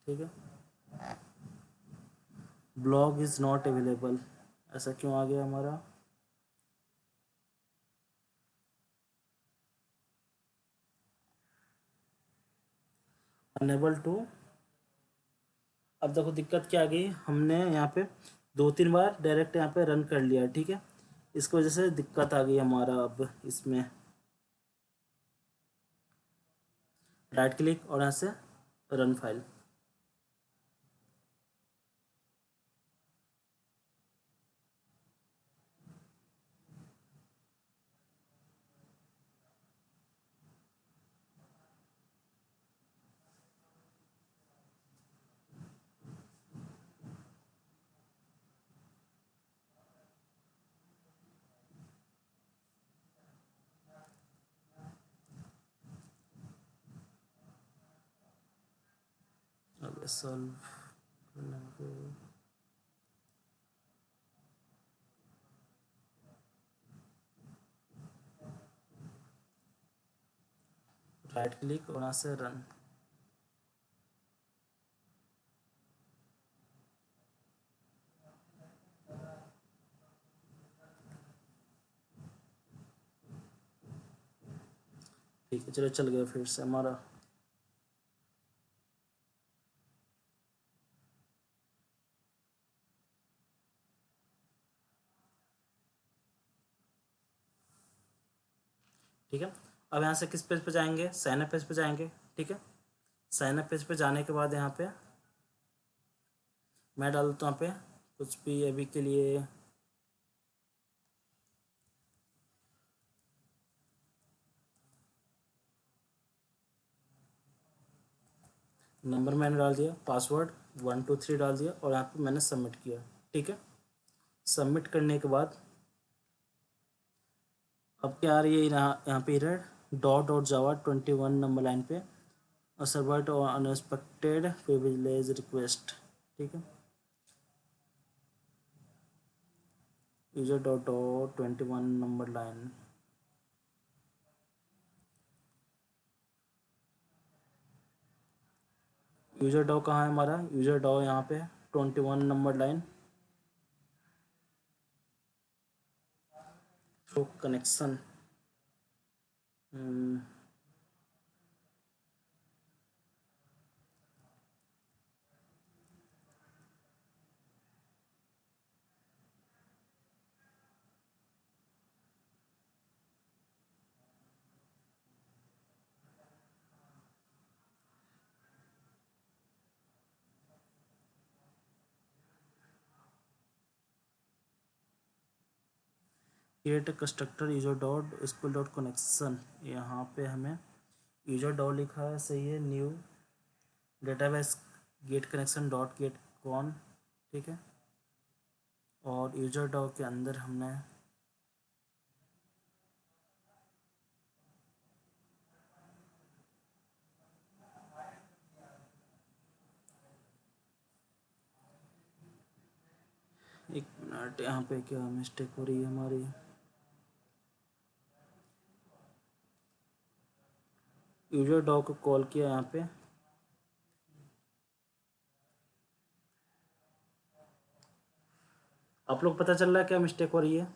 ठीक है। ब्लॉग इज नॉट अवेलेबल, ऐसा क्यों आ गया हमारा। अनेबल टू, अब देखो दिक्कत क्या आ गई, हमने यहाँ पे 2-3 बार डायरेक्ट यहाँ पे रन कर लिया, ठीक है। इसकी वजह से दिक्कत आ गई हमारा, अब इसमें राइट क्लिक और यहाँ से रन फाइल। अब सॉल्व करना है। राइट क्लिक और यहाँ से रन, ठीक है, चलो चल गया फिर से हमारा। ठीक है, अब यहाँ से किस पेज पे जाएंगे, साइन अप पेज पे जाएंगे, ठीक है। साइन अप पेज पे जाने के बाद यहाँ पे मैं डाल देता हूँ यहाँ पे कुछ भी अभी के लिए, नंबर मैंने डाल दिया, पासवर्ड 123 डाल दिया और यहाँ पे मैंने सबमिट किया, ठीक है। सबमिट करने के बाद अब क्या आ रही है, यहाँ पे एरर .jawa 21 नंबर लाइन पे, सर्वर अनएक्सपेक्टेड प्रिविलेज रिक्वेस्ट, ठीक है। User dot dot 21 number line, user DAO कहाँ है हमारा, यूजर डॉ यहाँ पे 21 number line, through connection. Create constructor user dot school dot connection, यहाँ पे हमें यूजर डॉट लिखा है, सही है। New database get connection dot get con, ठीक है। और यूजर डॉट के अंदर हमने एक मिनट, यहाँ पे क्या मिस्टेक हो रही है हमारी, यूजर डॉग को कॉल किया यहाँ पे, आप लोग पता चल रहा है क्या मिस्टेक हो रही है?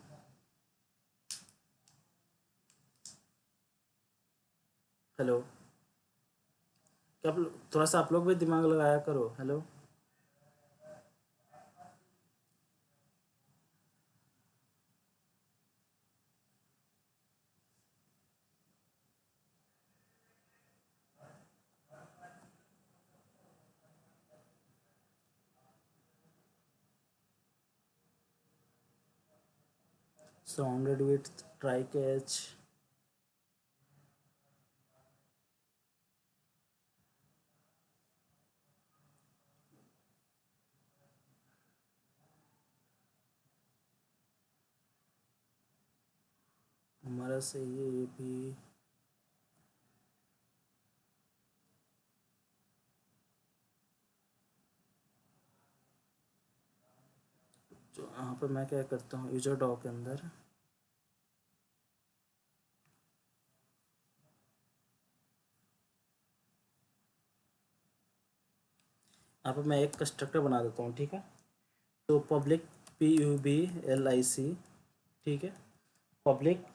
हेलो, क्या आप थोड़ा सा आप लोग भी दिमाग लगाया करो। Hello, sounded with try catch, हमारा सही है ये भी। जो यहाँ पर मैं क्या करता हूँ, यूजर डॉग के अंदर यहाँ पर मैं एक कंस्ट्रक्टर बना देता हूँ, ठीक है। तो पब्लिक PUBLIC, ठीक है, पब्लिक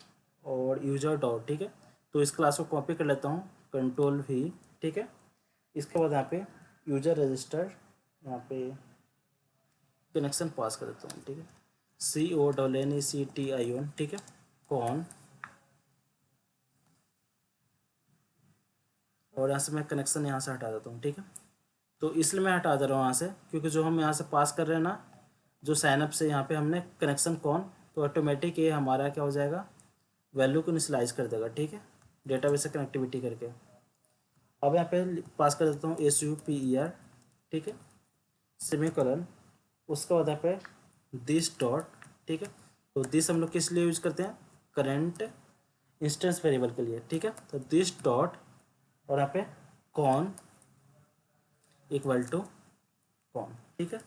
और यूजर डॉट, ठीक है। तो इस क्लास को कॉपी कर लेता हूँ, Ctrl+V, ठीक है। इसके बाद यहाँ पे यूजर रजिस्टर, यहाँ पे कनेक्शन पास कर देता हूँ, ठीक है। CONNECTION, ठीक है, कॉन, और यहाँ से मैं कनेक्शन यहाँ से हटा देता हूँ, ठीक है। तो इसलिए मैं हटा दे रहा हूँ यहाँ से, क्योंकि जो हम यहाँ से पास कर रहे हैं ना, जो साइनअप से यहाँ पे हमने कनेक्शन कौन, तो ऑटोमेटिक ये हमारा क्या हो जाएगा, वैल्यू को इनिशियलाइज कर देगा, ठीक है, डेटाबेस से कनेक्टिविटी करके। अब यहाँ पे पास कर देता हूँ SUPER, ठीक है, सेमीकोलन, उसके बाद यहाँ पे दिस डॉट, ठीक है। तो दिस हम लोग किस लिए यूज करते हैं, करेंट इंस्टेंस वेरिएबल के लिए, ठीक है। तो दिस डॉट और यहाँ पे कॉन इक्वल टू कॉन, ठीक है,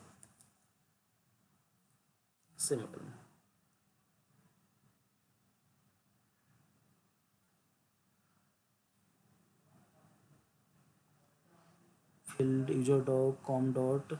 semicolon. Field user dot com dot,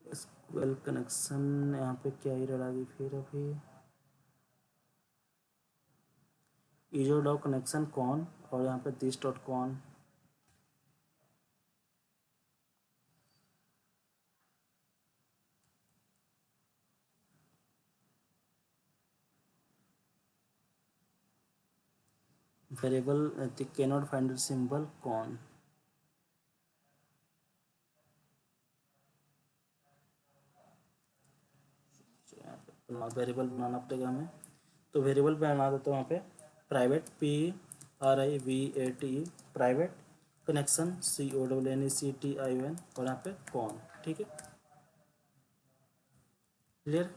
SQL connection, यहाँ पे क्या ही रहा फिर अभी, यूजर डॉट कनेक्शन कॉन और यहाँ पे this dot con, variable can not find symbol con, variable बनाना पड़ेगा हमें। तो वेरिएबल बना देता हूँ यहाँ पे, private PRIVAT, private connection CONNECTION और यहाँ पे कॉन, ठीक है, क्लियर।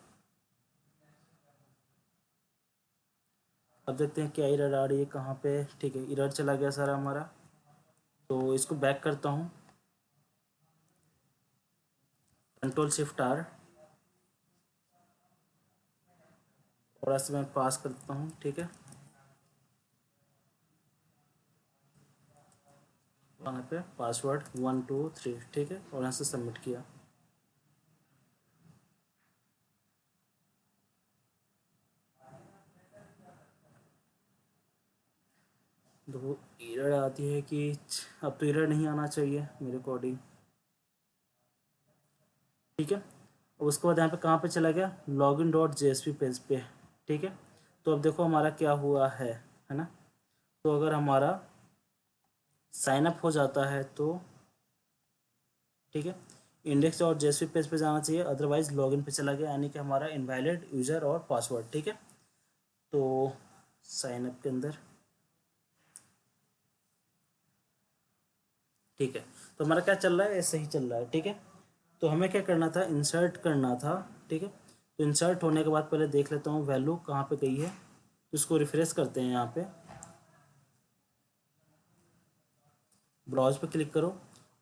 अब देखते हैं क्या एरर आ रही है कहाँ पे। ठीक है, एरर चला गया सारा हमारा, तो इसको बैक करता हूँ, Ctrl+Shift+R, और ऐसे मैं पास कर देता हूँ। ठीक है, वहाँ पे पासवर्ड 123, ठीक है, और यहाँ से सबमिट किया। तो एरर आती है कि अब तो एरर नहीं आना चाहिए मेरे अकॉर्डिंग। ठीक है, और उसके बाद यहाँ पे कहाँ पे चला गया, login.jsp पेज पे। ठीक है, तो अब देखो हमारा क्या हुआ है ना। तो अगर हमारा साइन अप हो जाता है तो ठीक है, इंडेक्स और जेएसपी पेज पे जाना चाहिए, अदरवाइज लॉगिन पे चला गया, यानी कि हमारा इनवैलिड यूज़र और पासवर्ड। ठीक है, तो साइन अप के अंदर, ठीक है, तो हमारा क्या चल रहा है, ऐसे ही चल रहा है। ठीक है, तो हमें क्या करना था, इंसर्ट करना था। ठीक है, तो इंसर्ट होने के बाद पहले देख लेता हूँ वैल्यू कहाँ पे गई है, तो इसको रिफ्रेश करते हैं। यहाँ पे ब्राउज पे क्लिक करो,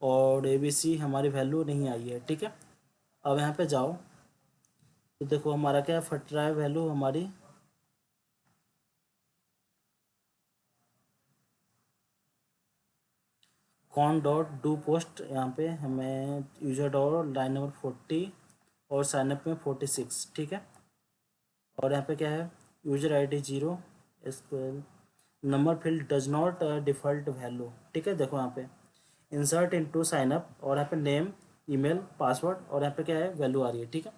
और ABC हमारी वैल्यू नहीं आई है। ठीक है, अब यहाँ पे जाओ, तो देखो हमारा क्या फट रहा है, वैल्यू हमारी con.doPost, यहाँ पे हमें यूजर डॉट लाइन नंबर 40 और साइनअप में 46। ठीक है, और यहाँ पे क्या है, user ID 0, SQL number field does not default value. ठीक है, देखो यहाँ पे इंसर्ट इनटू साइनअप, और यहाँ पे नेम, ईमेल, पासवर्ड, और यहाँ पे क्या है, वैल्यू आ रही है। ठीक है,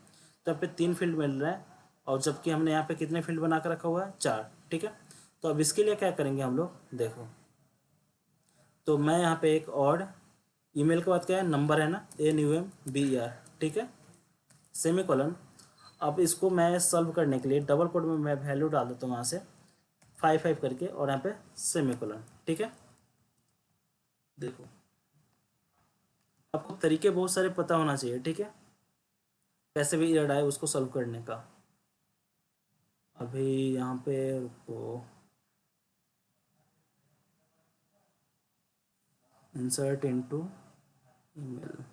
तो यहाँ पे 3 फील्ड मिल रहे हैं, और जबकि हमने यहाँ पे कितने फील्ड बना कर रखा हुआ है, 4। ठीक है, तो अब इसके लिए क्या करेंगे हम लोग, देखो, तो मैं यहाँ पे एक और ईमेल के बाद क्या है, नंबर है ना, NUMBER। ठीक है, सेमी कॉलन। अब इसको मैं सॉल्व करने के लिए डबल कोड में मैं वैल्यू डाल देता हूँ यहाँ से 55 करके, और यहाँ पे सेमी कॉलन। ठीक है, देखो आपको तरीके बहुत सारे पता होना चाहिए। ठीक है, कैसे भी एरर आए उसको सॉल्व करने का। अभी यहाँ पे रुको, insert into email,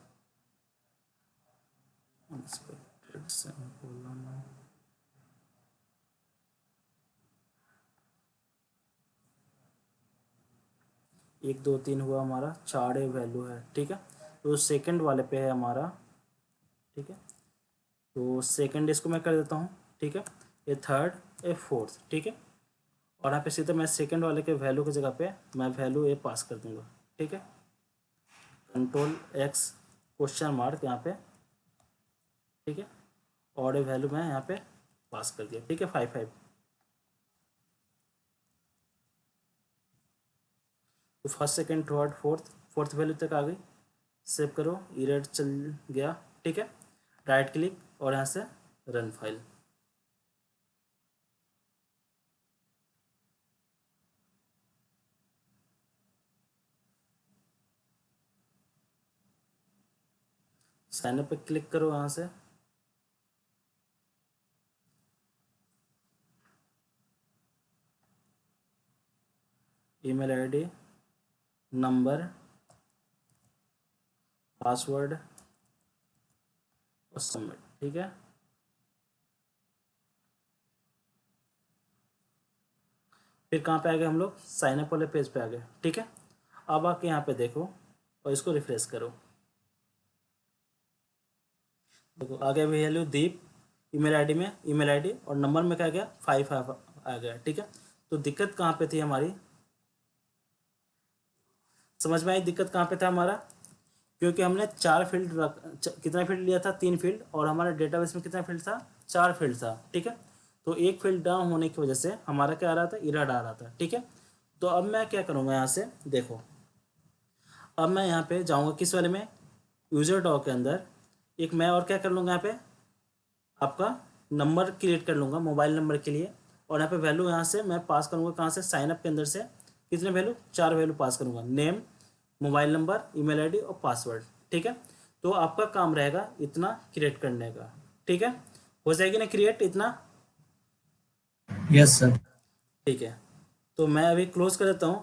unexpected semicolon, 1 2 3 हुआ हमारा, 4 वैल्यू है। ठीक है, तो सेकंड वाले पे है हमारा। ठीक है, तो सेकंड इसको मैं कर देता हूँ। ठीक है, ये थर्ड, ये फोर्थ। ठीक है, और यहाँ पे सीधे मैं सेकंड वाले के वैल्यू की जगह पे मैं वैल्यू ए पास कर दूंगा। ठीक है, Ctrl+X क्वेश्चन मार्क यहाँ पे। ठीक है, और ये वैल्यू मैं यहाँ पे पास कर दिया। ठीक है, 55। तो first second third fourth value तक आ गई। सेव करो, एरर चल गया। ठीक है, राइट क्लिक, और यहाँ से रन फाइल। साइन अप पे क्लिक करो, यहाँ से ईमेल ID, नंबर, पासवर्ड, और सबमिट। ठीक है, फिर कहाँ पे आ गए हम लोग, साइन अप वाले पेज पे आ गए। ठीक है, अब आके यहाँ पे देखो, और इसको रिफ्रेश करो। देखो आ गया वैल्यू दीप, ईमेल आईडी में, ईमेल आईडी और नंबर में क्या गया, 5 आ गया। ठीक है, तो दिक्कत कहाँ पे थी हमारी, समझ में आई दिक्कत कहाँ पे था हमारा, क्योंकि हमने 4 फील्ड कितना फील्ड लिया था, 3 फील्ड, और हमारे डेटाबेस में कितना फील्ड था, 4 फील्ड था। ठीक है, तो एक फील्ड डाउन होने की वजह से हमारा क्या आ रहा था, एरर आ रहा था। ठीक है, तो अब मैं क्या करूँगा, यहाँ से देखो, अब मैं यहाँ पे जाऊँगा किस वाले में, यूजर डॉक के अंदर, एक मैं और क्या कर लूँगा, यहाँ पे आपका नंबर क्रिएट कर लूँगा मोबाइल नंबर के लिए, और यहाँ पे वैल्यू यहाँ से मैं पास करूँगा, कहाँ से, साइन अप के अंदर से कितने वैल्यू, 4 वैल्यू पास करूँगा, name, mobile number, email ID और पासवर्ड। ठीक है, तो आपका काम रहेगा इतना क्रिएट करने का। ठीक है, हो जाएगी ना क्रिएट इतना। Yes sir. ठीक है, तो मैं अभी क्लोज कर देता हूँ।